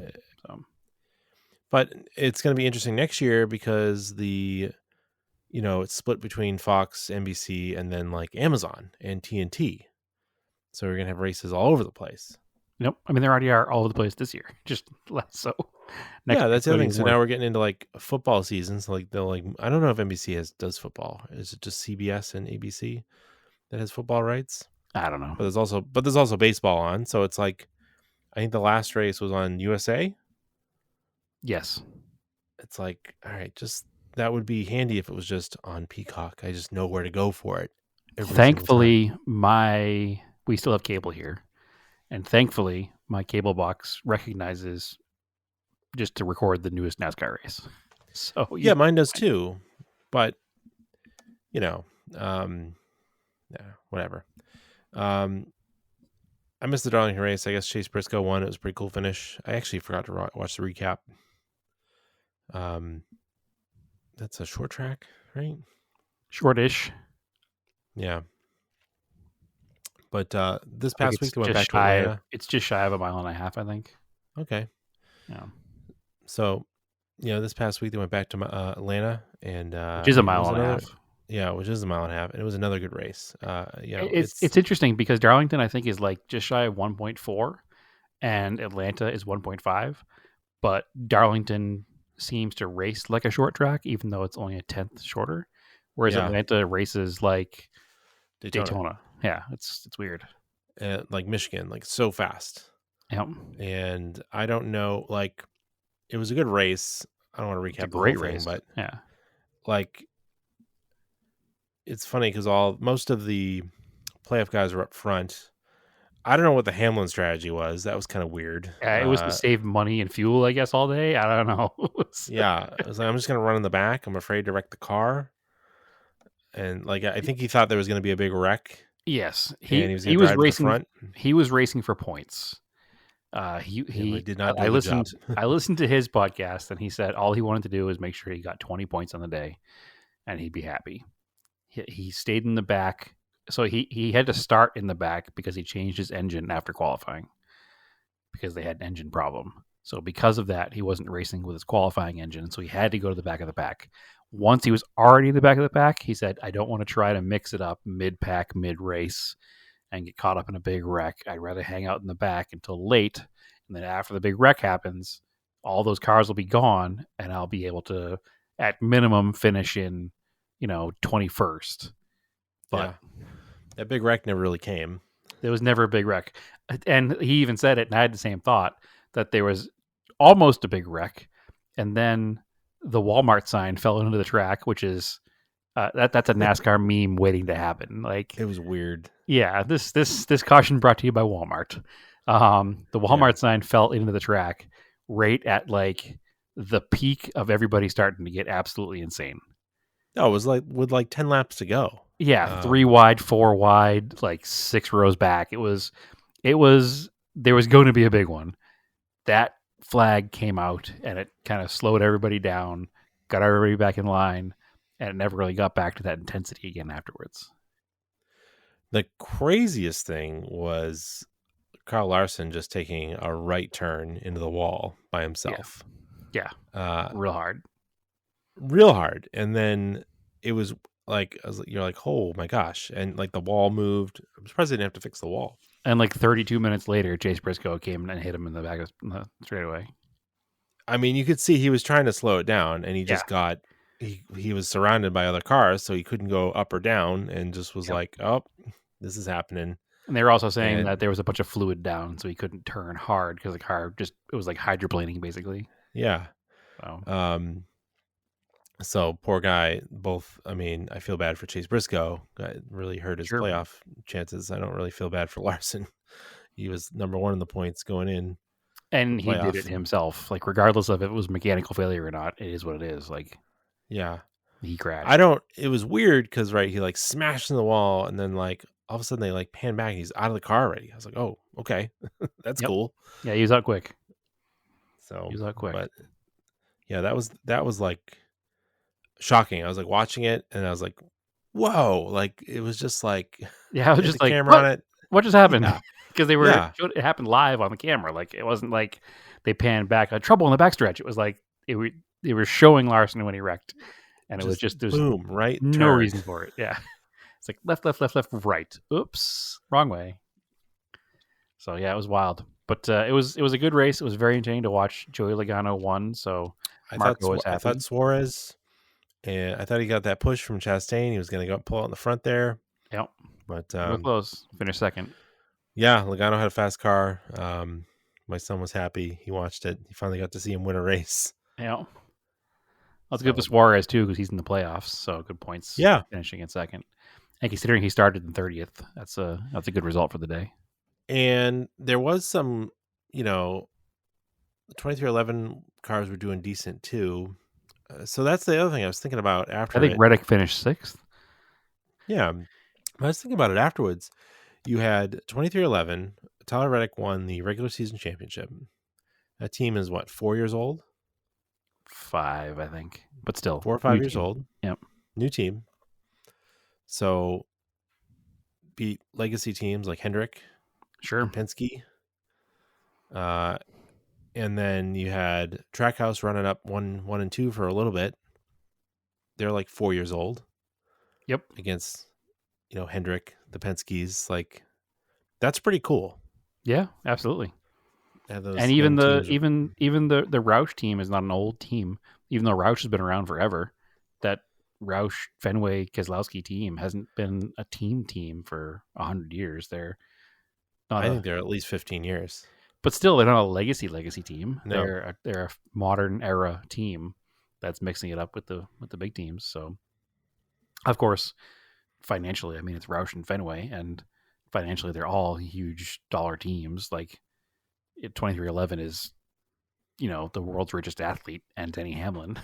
Speaker 5: So
Speaker 4: But it's going to be interesting next year because it's split between Fox, NBC, and then like Amazon and TNT. So we're going to have races all over the place.
Speaker 5: Nope. I mean, there already are all over the place this year, just less so.
Speaker 4: That's the other thing. So now we're getting into like football seasons. Like I don't know if NBC does football. Is it just CBS and ABC that has football rights?
Speaker 5: I don't know.
Speaker 4: But there's also baseball on. So it's like, I think the last race was on USA.
Speaker 5: Yes.
Speaker 4: It's like, all right, that would be handy if it was just on Peacock. I just know where to go for it.
Speaker 5: Thankfully, we still have cable here. And thankfully, my cable box recognizes just to record the newest NASCAR race. So
Speaker 4: yeah, mine does too. But whatever. I missed the Darlington race. I guess Chase Briscoe won. It was a pretty cool finish. I actually forgot to watch the recap. That's a short track, right?
Speaker 5: Shortish.
Speaker 4: Yeah. But this past week they went back to Atlanta.
Speaker 5: It's just shy of a mile and a half, I think.
Speaker 4: Okay.
Speaker 5: Yeah.
Speaker 4: So, this past week they went back to Atlanta, and
Speaker 5: which is a mile and a half.
Speaker 4: Yeah, which is a mile and a half, and it was another good race.
Speaker 5: It's interesting because Darlington I think is like just shy of 1.4, and Atlanta is 1.5, but Darlington seems to race like a short track, even though it's only a 10th shorter, whereas Atlanta races like Daytona. Yeah, it's weird.
Speaker 4: Like Michigan, like so fast.
Speaker 5: Yep.
Speaker 4: And I don't know, like it was a good race. I don't want to recap the whole thing, but
Speaker 5: yeah,
Speaker 4: like it's funny because most of the playoff guys were up front. I don't know what the Hamlin strategy was. That was kind of weird.
Speaker 5: Yeah, it was to save money and fuel, I guess, all day. I don't know.
Speaker 4: Yeah, it was like, I'm just going to run in the back. I'm afraid to wreck the car. And like I think he thought there was going to be a big wreck.
Speaker 5: Yes,
Speaker 4: he was racing. Front.
Speaker 5: He was racing for points. He
Speaker 4: did not.
Speaker 5: I listened to his podcast, and he said all he wanted to do was make sure he got 20 points on the day, and he'd be happy. He stayed in the back, so he had to start in the back because he changed his engine after qualifying because they had an engine problem. So because of that, he wasn't racing with his qualifying engine, so he had to go to the back of the pack. Once he was already in the back of the pack, he said, I don't want to try to mix it up mid-pack, mid-race, and get caught up in a big wreck. I'd rather hang out in the back until late, and then after the big wreck happens, all those cars will be gone, and I'll be able to, at minimum, finish in, 21st. But
Speaker 4: that big wreck never really came.
Speaker 5: There was never a big wreck. And he even said it, and I had the same thought, that there was almost a big wreck, and then the Walmart sign fell into the track, which is that's a NASCAR meme waiting to happen. Like,
Speaker 4: it was weird.
Speaker 5: Yeah, this caution brought to you by Walmart. The Walmart sign fell into the track right at like the peak of everybody starting to get absolutely insane.
Speaker 4: No, it was like with like 10 laps to go.
Speaker 5: Yeah, 3 wide, 4 wide, like 6 rows back. There was going to be a big one. That flag came out and it kind of slowed everybody down, got everybody back in line, and it never really got back to that intensity again afterwards.
Speaker 4: The craziest thing was Kyle Larson just taking a right turn into the wall by himself.
Speaker 5: Yeah. Real hard.
Speaker 4: And then it was like, you're like, oh my gosh. And like the wall moved. I'm surprised they didn't have to fix the wall.
Speaker 5: And like 32 minutes later, Chase Briscoe came and hit him in the back of the straightaway.
Speaker 4: I mean, you could see he was trying to slow it down, and he just he was surrounded by other cars, so he couldn't go up or down, and just was like, oh, this is happening.
Speaker 5: And they were also saying that there was a bunch of fluid down, so he couldn't turn hard because the car it was like hydroplaning basically.
Speaker 4: Yeah.
Speaker 5: Wow.
Speaker 4: So poor guy. I feel bad for Chase Briscoe. It really hurt his playoff chances. I don't really feel bad for Larson. He was number 1 in the points going in.
Speaker 5: And he did it himself. Like, regardless of if it was mechanical failure or not, it is what it is. Like,
Speaker 4: yeah,
Speaker 5: he crashed.
Speaker 4: It was weird because, he like smashed in the wall, and then like all of a sudden they like pan back and he's out of the car already. I was like, oh, okay. That's cool.
Speaker 5: Yeah, he was out quick.
Speaker 4: So
Speaker 5: he was out quick.
Speaker 4: But yeah, that was like shocking. I was like watching it and I was like, whoa, like it was just like,
Speaker 5: yeah, I was just like,
Speaker 4: camera on it.
Speaker 5: What just happened?
Speaker 4: Yeah.
Speaker 5: Because it happened live on the camera. Like, it wasn't like they panned back trouble in the backstretch. It was like they were showing Larson when he wrecked, and it was just there's
Speaker 3: boom, right,
Speaker 5: no
Speaker 3: turn.
Speaker 5: reason for it. Yeah, it's like left, right. Oops, wrong way. So yeah, it was wild, but it was a good race. It was very entertaining to watch. Joey Logano won, so Marco was happy.
Speaker 3: I thought Suarez, and I thought he got that push from Chastain. He was going to go pull out in the front there.
Speaker 5: Yep,
Speaker 3: but
Speaker 5: real close. Finished second.
Speaker 3: Yeah, Logano had a fast car. My son was happy. He watched it. He finally got to see him win a race.
Speaker 5: Yeah. That's good for Suarez, too, because he's in the playoffs. So good points.
Speaker 3: Yeah.
Speaker 5: Finishing in second. And considering he started in 30th, that's a good result for the day.
Speaker 3: And there was some, the 2311 cars were doing decent, too. So that's the other thing I was thinking about after.
Speaker 5: I think Reddick finished 6th.
Speaker 3: Yeah. I was thinking about it afterwards. You had 2311. Tyler Reddick won the regular season championship. That team is 4 years old?
Speaker 5: 5, I think. But still.
Speaker 3: 4 or 5 years old.
Speaker 5: Yep.
Speaker 3: New team. So beat legacy teams like Hendrick.
Speaker 5: Sure.
Speaker 3: Penske. And then you had Trackhouse running up 1 and 2 for a little bit. They're 4 years old.
Speaker 5: Yep.
Speaker 3: Against, Hendrick, the Penske's. That's pretty cool.
Speaker 5: Yeah, absolutely.
Speaker 3: And
Speaker 5: even the Roush team is not an old team, even though Roush has been around forever. That Roush Fenway Keselowski team hasn't been a team for 100 years. I
Speaker 3: think they're at least 15 years.
Speaker 5: But still, they're not a legacy team.
Speaker 3: No.
Speaker 5: They're a modern era team that's mixing it up with the big teams. So, of course, financially, I mean, it's Roush and Fenway, and financially, they're all huge dollar teams. 2311 is, the world's richest athlete, and Denny Hamlin,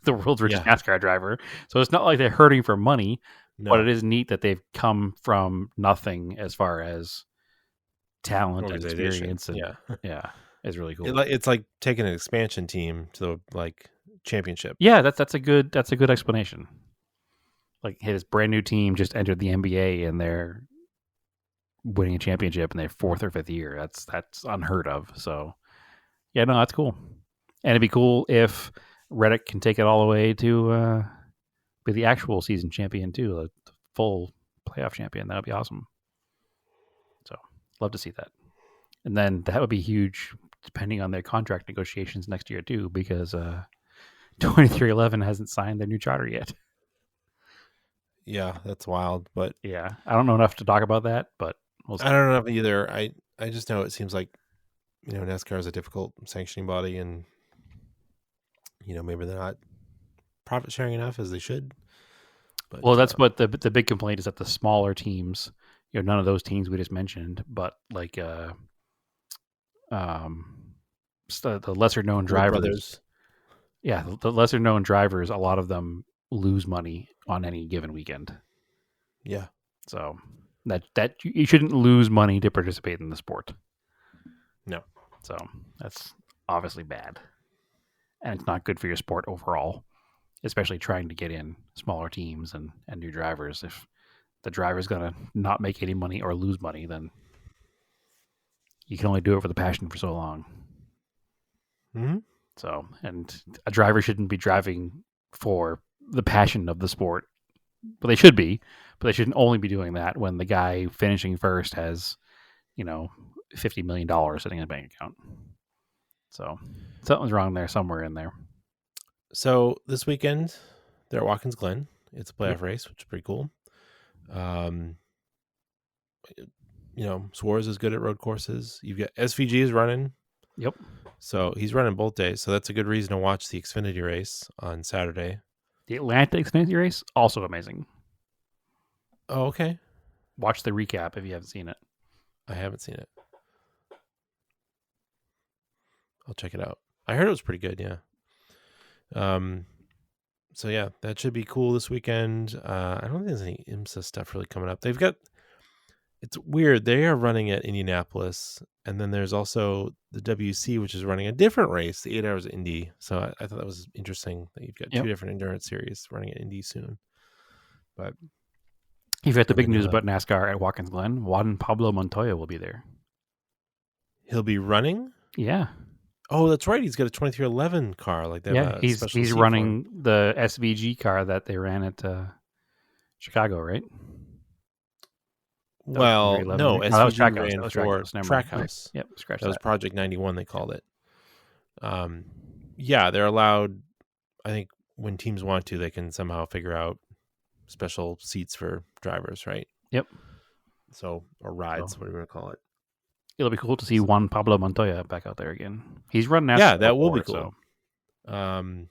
Speaker 5: the world's richest NASCAR driver. So it's not like they're hurting for money, but it is neat that they've come from nothing as far as talent and experience. And, yeah, it's really cool.
Speaker 3: It's like taking an expansion team to the championship.
Speaker 5: Yeah, that's a good explanation. His brand new team just entered the NBA and they're winning a championship in their 4th or 5th year. That's unheard of. So yeah, no, that's cool. And it'd be cool if Reddick can take it all the way to be the actual season champion too, the full playoff champion. That would be awesome. So love to see that. And then that would be huge depending on their contract negotiations next year too, because 2311 hasn't signed their new charter yet.
Speaker 3: Yeah, that's wild. But
Speaker 5: yeah, I don't know enough to talk about that, but
Speaker 3: I don't know either. I just know it seems like, NASCAR is a difficult sanctioning body, and maybe they're not profit sharing enough as they should. But,
Speaker 5: well, that's what the big complaint is, that the smaller teams, none of those teams we just mentioned, but the lesser known drivers. Yeah, the lesser known drivers, a lot of them lose money on any given weekend.
Speaker 3: Yeah.
Speaker 5: So that you shouldn't lose money to participate in the sport.
Speaker 3: No.
Speaker 5: So that's obviously bad. And it's not good for your sport overall, especially trying to get in smaller teams and new drivers. If the driver's going to not make any money or lose money, then you can only do it for the passion for so long.
Speaker 3: Mm-hmm.
Speaker 5: So, and a driver shouldn't be driving for the passion of the sport. But they should be. But they shouldn't only be doing that when the guy finishing first has, $50 million sitting in a bank account. So something's wrong there, somewhere in there.
Speaker 3: So this weekend, they're at Watkins Glen. It's a playoff race, which is pretty cool. Suarez is good at road courses. You've got SVG is running.
Speaker 5: Yep.
Speaker 3: So he's running both days. So that's a good reason to watch the Xfinity race on Saturday.
Speaker 5: The Atlanta Xfinity race, also amazing.
Speaker 3: Oh, okay.
Speaker 5: Watch the recap if you haven't seen it.
Speaker 3: I haven't seen it. I'll check it out. I heard it was pretty good, yeah. So yeah, that should be cool this weekend. I don't think there's any IMSA stuff really coming up. It's weird. They are running at Indianapolis, and then there's also the WC, which is running a different race, the 8 Hours of Indy. So I thought that was interesting that you've got two different endurance series running at Indy soon. But
Speaker 5: you've got the big news about NASCAR at Watkins Glen. Juan Pablo Montoya will be there.
Speaker 3: He'll be running?
Speaker 5: Yeah.
Speaker 3: Oh, that's right. He's got a 2311 car. Like they have a
Speaker 5: he's
Speaker 3: special seat
Speaker 5: running the SVG car that they ran at Chicago, right?
Speaker 3: Well, no,
Speaker 5: right? That was
Speaker 3: SVG
Speaker 5: Trackhouse.
Speaker 3: ran
Speaker 5: That was
Speaker 3: for
Speaker 5: Trackhouse. Never mind.
Speaker 3: Trackhouse.
Speaker 5: Yep, scratch
Speaker 3: That was
Speaker 5: that.
Speaker 3: Project 91, they called it. Yeah, they're allowed, I think when teams want to, they can somehow figure out special seats for drivers, right?
Speaker 5: Yep.
Speaker 3: So, or rides, what do you want to call it?
Speaker 5: It'll be cool to see Juan Pablo Montoya back out there again. He's running NASCAR.
Speaker 3: Yeah, that will be cool.
Speaker 5: So.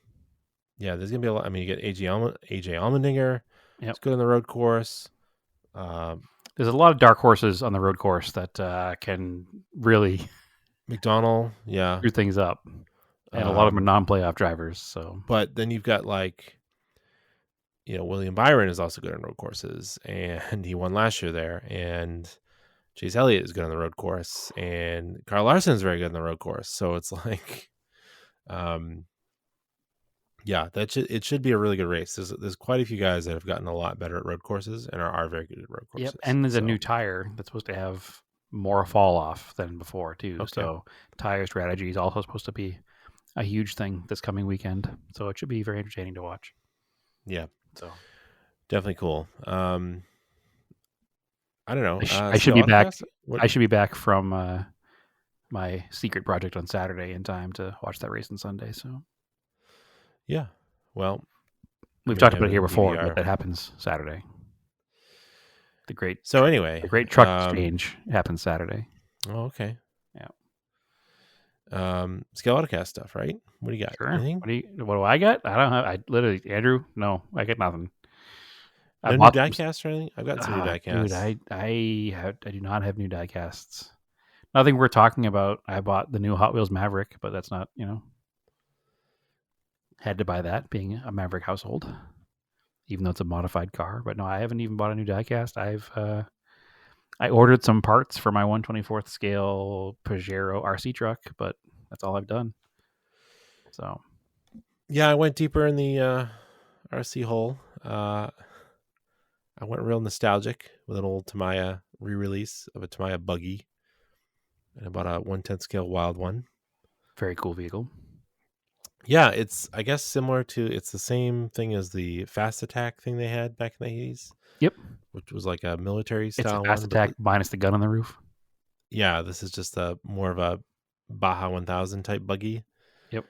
Speaker 3: Yeah, there's gonna be a lot. I mean, you get AJ Allmendinger.
Speaker 5: Yep.
Speaker 3: It's good on the road course.
Speaker 5: There's a lot of dark horses on the road course that can really
Speaker 3: McDonald, yeah,
Speaker 5: screw things up, and a lot of them are non-playoff drivers. So,
Speaker 3: but then you've got William Byron is also good on road courses, and he won last year there. And Chase Elliott is good on the road course, and Kyle Larson is very good on the road course. So it's like, yeah, it should be a really good race. There's quite a few guys that have gotten a lot better at road courses and are very good at road courses.
Speaker 5: Yep, and there's a new tire that's supposed to have more fall off than before too. Okay. So tire strategy is also supposed to be a huge thing this coming weekend. So it should be very entertaining to watch.
Speaker 3: Yeah,
Speaker 5: so
Speaker 3: definitely cool. I don't know.
Speaker 5: I should be back. I should be back from my secret project on Saturday in time to watch that race on Sunday. So.
Speaker 3: Yeah, well,
Speaker 5: we've talked about it here before, but that happens Saturday. The great truck exchange happens Saturday.
Speaker 3: Oh, okay.
Speaker 5: Yeah.
Speaker 3: Scale Autocast stuff, right? What do you got?
Speaker 5: Sure.
Speaker 3: Anything?
Speaker 5: What do I got? I don't have. I literally, Andrew. No, I got nothing.
Speaker 3: No new diecast or anything? I've got some new diecasts.
Speaker 5: Dude, I do not have new diecasts. Nothing we're talking about. I bought the new Hot Wheels Maverick, but that's not had to buy that, being a Maverick household, even though it's a modified car. But no, I haven't even bought a new diecast. I ordered some parts for my 1/24th scale Pajero RC truck, but that's all I've done. So,
Speaker 3: yeah, I went deeper in the RC hole. I went real nostalgic with an old Tamiya re-release of a Tamiya buggy, and I bought a 1/10 scale Wild One.
Speaker 5: Very cool vehicle.
Speaker 3: Yeah, it's, I guess, it's the same thing as the Fast Attack thing they had back in the 80s.
Speaker 5: Yep.
Speaker 3: Which was like a military style one.
Speaker 5: It's a Fast Attack minus the gun on the roof.
Speaker 3: Yeah, this is just more of a Baja 1000 type buggy.
Speaker 5: Yep.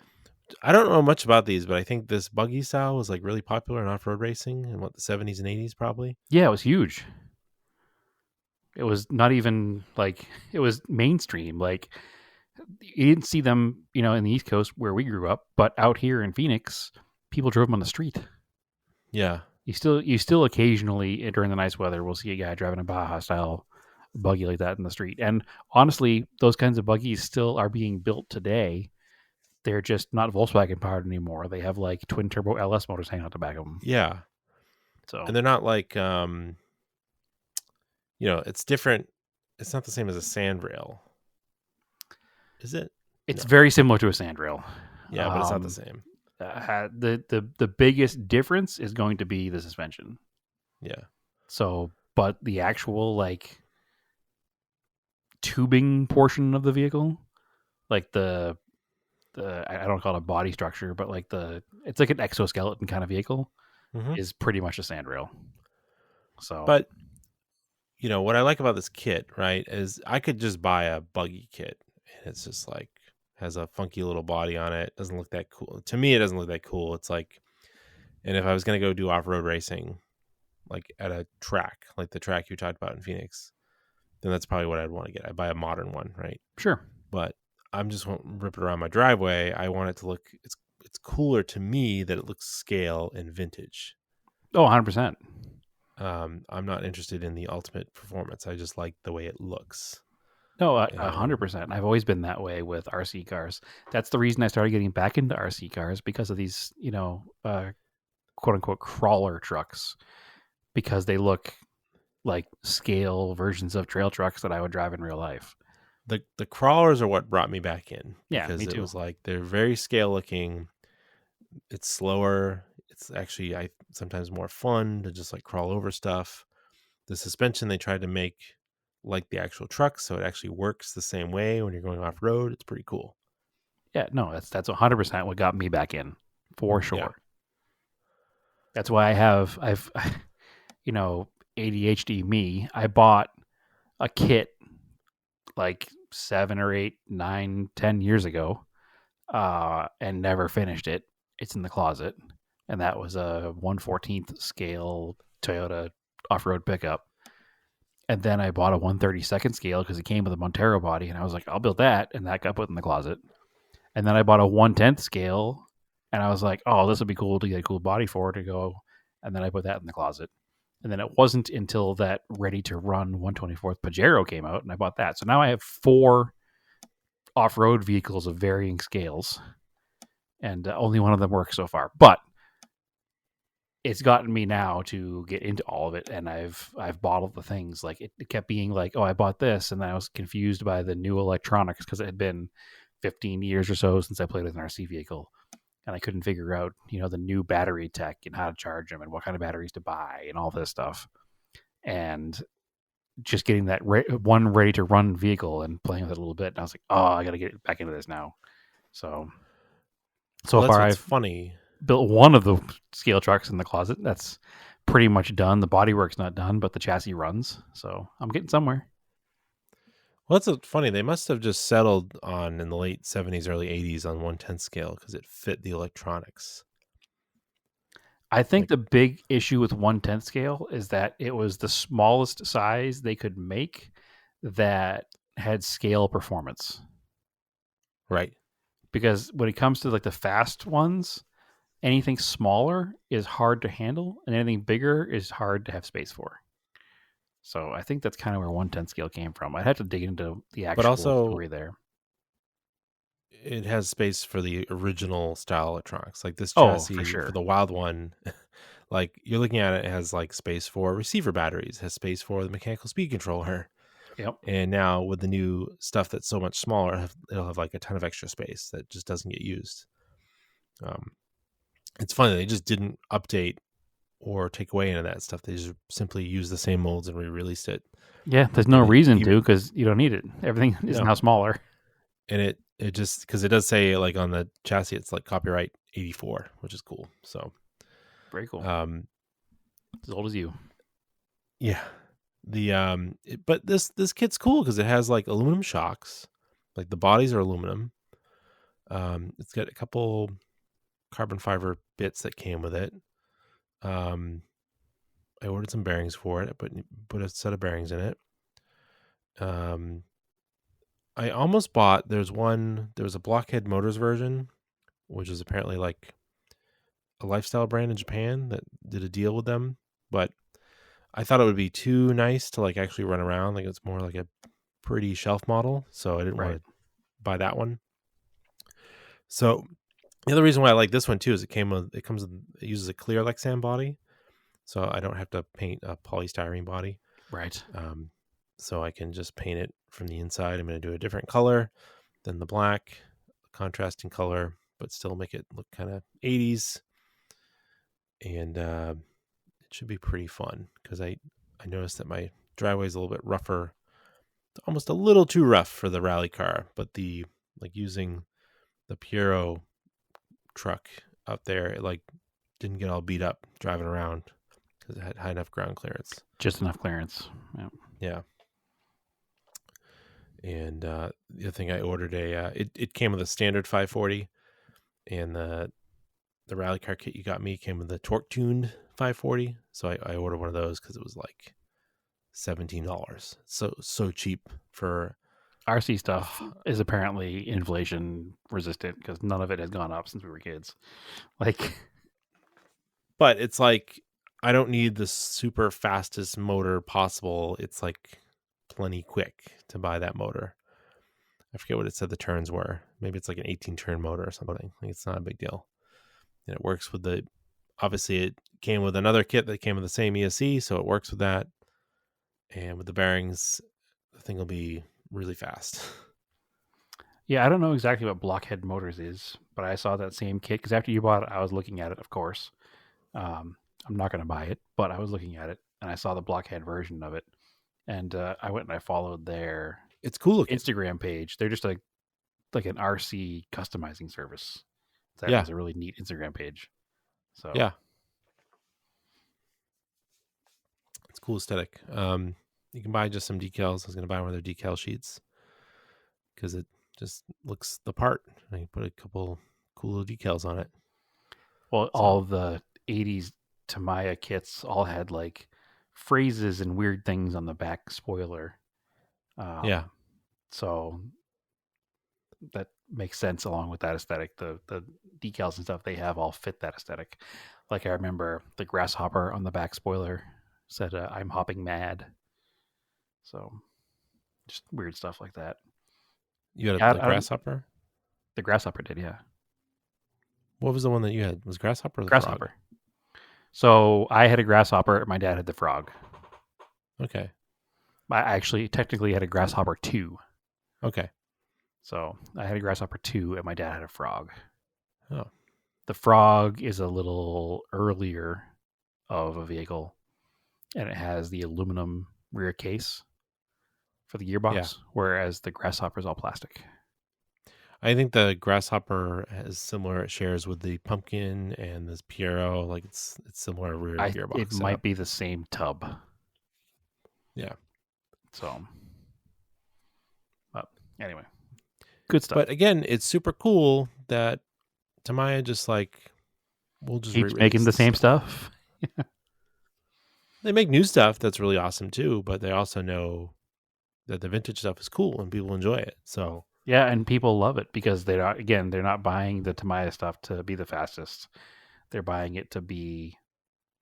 Speaker 3: I don't know much about these, but I think this buggy style was like really popular in off-road racing in the 70s and 80s probably.
Speaker 5: Yeah, it was huge. It was not even like, it was mainstream. Like, you didn't see them, in the East Coast where we grew up, but out here in Phoenix, people drove them on the street.
Speaker 3: Yeah.
Speaker 5: You still occasionally during the nice weather will see a guy driving a Baja style buggy like that in the street. And honestly, those kinds of buggies still are being built today. They're just not Volkswagen powered anymore. They have like twin turbo LS motors hanging out the back of them.
Speaker 3: Yeah.
Speaker 5: So,
Speaker 3: and they're not like, it's different. It's not the same as a sandrail. Is it?
Speaker 5: It's very similar to a sandrail.
Speaker 3: Yeah, but it's not the same.
Speaker 5: The biggest difference is going to be the suspension.
Speaker 3: Yeah.
Speaker 5: So, but the actual like tubing portion of the vehicle, like the I don't call it a body structure, but like it's like an exoskeleton kind of vehicle, is pretty much a sandrail. So,
Speaker 3: but what I like about this kit, right, is I could just buy a buggy kit. It's just like has a funky little body on it. Doesn't look that cool. To me, it doesn't look that cool. It's like, and if I was going to go do off-road racing, like at a track, like the track you talked about in Phoenix, then that's probably what I'd want to get. I'd buy a modern one, right?
Speaker 5: Sure.
Speaker 3: But I'm just want to rip it around my driveway. I want it to look, it's cooler to me that it looks scale and vintage.
Speaker 5: Oh, 100%.
Speaker 3: I'm not interested in the ultimate performance. I just like the way it looks.
Speaker 5: No, 100%. I've always been that way with RC cars. That's the reason I started getting back into RC cars, because of these, quote unquote crawler trucks, because they look like scale versions of trail trucks that I would drive in real life.
Speaker 3: The crawlers are what brought me back in.
Speaker 5: Yeah,
Speaker 3: because
Speaker 5: me too.
Speaker 3: It was like they're very scale looking. It's slower. It's actually sometimes more fun to just like crawl over stuff. The suspension they tried to make like the actual truck, so it actually works the same way when you're going off road. It's pretty cool.
Speaker 5: Yeah, no, that's 100% what got me back in, for sure.
Speaker 3: Yeah.
Speaker 5: That's why I've ADHD me. I bought a kit like 7 or 8, 9, 10 years ago, and never finished it. It's in the closet, and that was a 1/14th scale Toyota off-road pickup. And then I bought a 1/32nd scale because it came with a Montero body, and I was like, I'll build that, and that got put in the closet. And then I bought a 1/10th scale, and I was like, oh, this would be cool to get a cool body for it to go. And then I put that in the closet. And then it wasn't until that ready to run 1/24th Pajero came out, and I bought that. So now I have 4 off-road vehicles of varying scales, and only one of them works so far. But it's gotten me now to get into all of it, and I've bought the things. Like it kept being like, oh, I bought this, and then I was confused by the new electronics because it had been 15 years or so since I played with an RC vehicle, and I couldn't figure out, the new battery tech and how to charge them and what kind of batteries to buy and all this stuff. And just getting that one ready to run vehicle and playing with it a little bit, and I was like, oh, I got to get back into this now. So far, I've
Speaker 3: funny.
Speaker 5: Built one of the scale trucks in the closet. That's pretty much done. The bodywork's not done, but the chassis runs. So I'm getting somewhere.
Speaker 3: Well, that's funny. They must have just settled on in the late 70s, early 80s on 1/10 scale because it fit the electronics.
Speaker 5: I think the big issue with 1/10 scale is that it was the smallest size they could make that had scale performance.
Speaker 3: Right.
Speaker 5: Because when it comes to like the fast ones, anything smaller is hard to handle, and anything bigger is hard to have space for. So I think that's kind of where 1/10 scale came from. I'd have to dig into the actual story there.
Speaker 3: It has space for the original style electronics. Like this chassis for the Wild one, like you're looking at it, it has like space for receiver batteries, has space for the mechanical speed controller.
Speaker 5: Yep.
Speaker 3: And now with the new stuff that's so much smaller, it'll have like a ton of extra space that just doesn't get used. It's funny, they just didn't update or take away any of that stuff. They just simply used the same molds and re-released it.
Speaker 5: Yeah, there's no reason to, because you don't need it. Everything is now smaller. And
Speaker 3: it just, because it does say like on the chassis, it's like copyright 84, which is cool. So
Speaker 5: very cool. As old as you.
Speaker 3: Yeah. But this kit's cool because it has like aluminum shocks, like the bodies are aluminum. It's got a couple carbon fiber bits that came with it. I ordered some bearings for it. I put a set of bearings in it. I almost bought, there was a Blockhead Motors version, which is apparently like a lifestyle brand in Japan that did a deal with them, but I thought it would be too nice to like actually run around. Like it's more like a pretty shelf model, so I didn't want to buy that one. So the other reason why I like this one too is it uses a clear Lexan body, so I don't have to paint a polystyrene body.
Speaker 5: Right.
Speaker 3: So I can just paint it from the inside. I'm going to do a different color than the black, contrasting color, but still make it look kind of 80s. And it should be pretty fun because I noticed that my driveway is a little bit rougher, almost a little too rough for the rally car, but using the Piero truck out there, it like didn't get all beat up driving around because it had high enough ground clearance.
Speaker 5: Just enough clearance.
Speaker 3: Yeah. And the other thing I ordered it came with a standard 540, and the rally car kit you got me came with the torque tuned 540. So I ordered one of those because it was like $17. So cheap for
Speaker 5: RC stuff. Is apparently inflation resistant because none of it has gone up since we were kids.
Speaker 3: But it's like I don't need the super fastest motor possible. It's like plenty quick to buy that motor. I forget what it said the turns were. Maybe it's like an 18 turn motor or something. Like it's not a big deal. And it works with obviously it came with another kit that came with the same ESC, so it works with that. And with the bearings, the thing will be really fast.
Speaker 5: Yeah, I don't know exactly what Blockhead Motors is, but I saw that same kit because after you bought it, I was looking at it, of course. I'm not going to buy it, but I was looking at it, and I saw the Blockhead version of it. And I went and I followed their
Speaker 3: it's cool looking
Speaker 5: Instagram page. They're just a like an RC customizing service. That
Speaker 3: Yeah.
Speaker 5: has a really neat Instagram page. So
Speaker 3: yeah, it's cool aesthetic. You can buy just some decals. I was going to buy one of their decal sheets because it just looks the part. I can put a couple cool little decals on it.
Speaker 5: Well, all the 80s Tamiya kits all had like phrases and weird things on the back spoiler.
Speaker 3: Yeah.
Speaker 5: So that makes sense along with that aesthetic. The decals and stuff they have all fit that aesthetic. Like I remember the grasshopper on the back spoiler said, "I'm hopping mad." So just weird stuff like that.
Speaker 3: You had the grasshopper?
Speaker 5: The grasshopper did, yeah.
Speaker 3: What was the one that you had? Was grasshopper or the
Speaker 5: Grasshopper.
Speaker 3: frog?
Speaker 5: So I had a grasshopper. My dad had the frog.
Speaker 3: Okay.
Speaker 5: I actually technically had a grasshopper 2.
Speaker 3: Okay.
Speaker 5: So I had a grasshopper 2 and my dad had a frog.
Speaker 3: Oh.
Speaker 5: The frog is a little earlier of a vehicle and it has the aluminum rear case for the gearbox, whereas the grasshopper is all plastic.
Speaker 3: I think the grasshopper has similar shares with the pumpkin and this Piero. Like it's similar rear gearbox.
Speaker 5: It might be the same tub.
Speaker 3: Yeah.
Speaker 5: So, but anyway, good stuff.
Speaker 3: But again, it's super cool that Tamiya just like we'll just
Speaker 5: keeps making the same stuff.
Speaker 3: They make new stuff that's really awesome too, but they also know that the vintage stuff is cool and people enjoy it. So
Speaker 5: yeah, and people love it because they're not buying the Tamiya stuff to be the fastest. They're buying it to be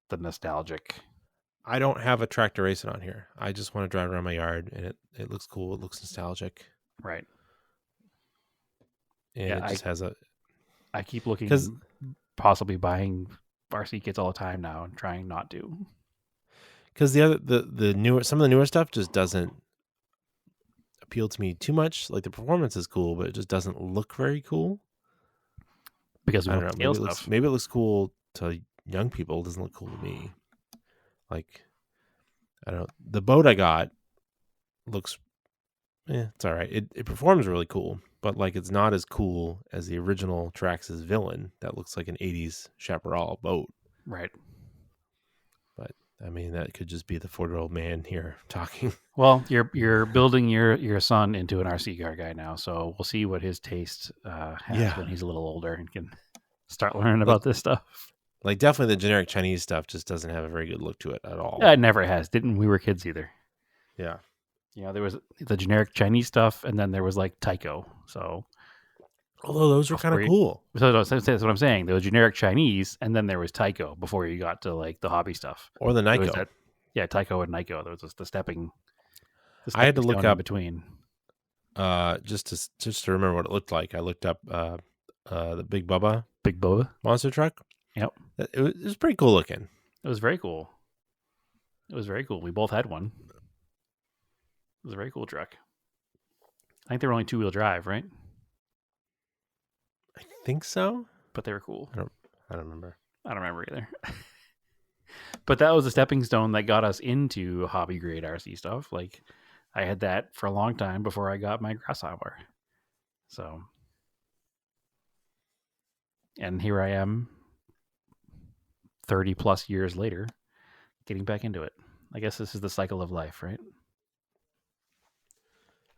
Speaker 5: the nostalgic.
Speaker 3: I don't have a tractor racing on here. I just want to drive around my yard and it looks cool. It looks nostalgic.
Speaker 5: Right.
Speaker 3: And it just has a...
Speaker 5: I keep looking possibly buying RC kits all the time now and trying not to.
Speaker 3: Because the newer, some of the newer stuff just doesn't appeal to me too much. Like the performance is cool, but it just doesn't look very cool.
Speaker 5: Because
Speaker 3: I don't know. Maybe it looks cool to young people. It doesn't look cool to me. Like, I don't know. The boat I got looks, it's all right. It performs really cool, but like it's not as cool as the original Traxxas Villain that looks like an 80s Chaparral boat.
Speaker 5: Right.
Speaker 3: But I mean, that could just be the 40-year-old man here talking.
Speaker 5: Well, you're building your son into an RC car guy now, so we'll see what his taste has when he's a little older and can start learning about this stuff.
Speaker 3: Like definitely the generic Chinese stuff just doesn't have a very good look to it at all.
Speaker 5: Yeah, it never has. Didn't we were kids either.
Speaker 3: Yeah.
Speaker 5: You know, there was the generic Chinese stuff, and then there was like Tyco. So,
Speaker 3: although those were kind of cool.
Speaker 5: So that's what I'm saying. There was generic Chinese, and then there was Tyco before you got to like the hobby stuff
Speaker 3: or the Nikon.
Speaker 5: Tyco and Nikon. There was the stepping.
Speaker 3: I had to look up
Speaker 5: between.
Speaker 3: Just to remember what it looked like. I looked up the Big Bubba monster truck.
Speaker 5: Yep,
Speaker 3: it was pretty cool looking.
Speaker 5: It was very cool. We both had one. It was a very cool truck. I think they were only 2-wheel drive, right?
Speaker 3: I think so,
Speaker 5: but they were cool.
Speaker 3: I don't remember.
Speaker 5: I don't remember either. But that was a stepping stone that got us into hobby grade RC stuff. Like I had that for a long time before I got my grasshopper. So, and here I am 30 plus years later getting back into it. I guess this is the cycle of life, right?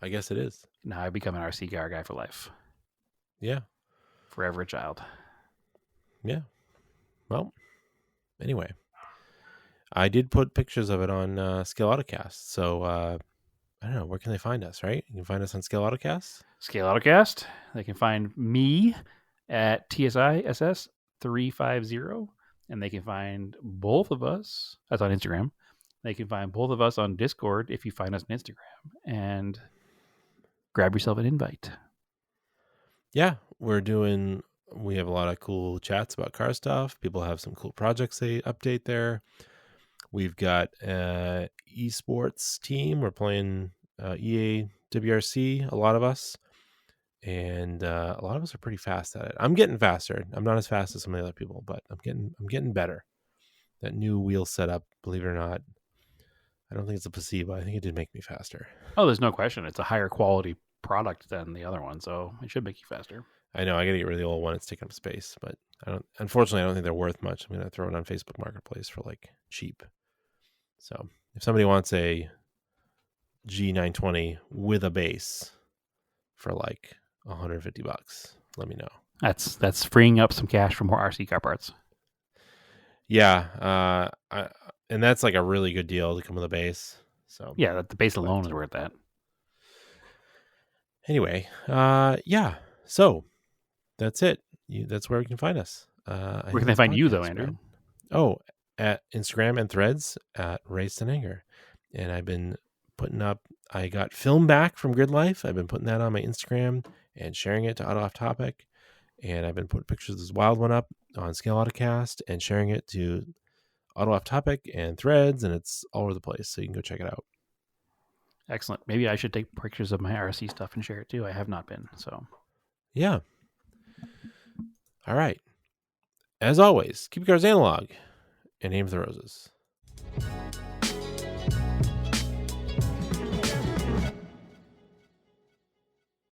Speaker 3: I guess it is.
Speaker 5: Now I become an RC car guy for life.
Speaker 3: Yeah.
Speaker 5: Forever a child.
Speaker 3: Yeah. Well, anyway, I did put pictures of it on Scale Autocast. So, I don't know. Where can they find us, right? You can find us on Scale Autocast.
Speaker 5: Scale Autocast. They can find me at TSISS350. And they can find both of us. That's on Instagram. They can find both of us on Discord if you find us on Instagram. And grab yourself an invite.
Speaker 3: Yeah, we have a lot of cool chats about car stuff. People have some cool projects they update there. We've got an esports team. We're playing EA WRC, a lot of us. And a lot of us are pretty fast at it. I'm getting faster. I'm not as fast as some of the other people, but I'm getting better. That new wheel setup, believe it or not, I don't think it's a placebo. I think it did make me faster.
Speaker 5: Oh, there's no question. It's a higher quality product than the other one, so it should make you faster.
Speaker 3: I know I got to get rid of the old one. It's taking up space, but unfortunately, I don't think they're worth much. I'm going to throw it on Facebook Marketplace for like cheap. So if somebody wants a G920 with a base for like $150, let me know.
Speaker 5: That's freeing up some cash for more RC car parts.
Speaker 3: Yeah, and that's like a really good deal to come with a base. So
Speaker 5: yeah, the base alone is worth that.
Speaker 3: Anyway, yeah. So that's it. That's where we can find us.
Speaker 5: Where can they find you though, Andrew?
Speaker 3: Right? Oh, at Instagram and Threads at Raised in Anger. And I've been putting up. I got film back from Grid Life. I've been putting that on my Instagram and sharing it to Auto Off Topic. And I've been putting pictures of this wild one up on Scale Autocast and sharing it to Auto Off Topic and Threads, and it's all over the place. So you can go check it out.
Speaker 5: Excellent. Maybe I should take pictures of my RC stuff and share it too. I have not been. So
Speaker 3: yeah. All right. As always, keep your cars analog and aim for the roses.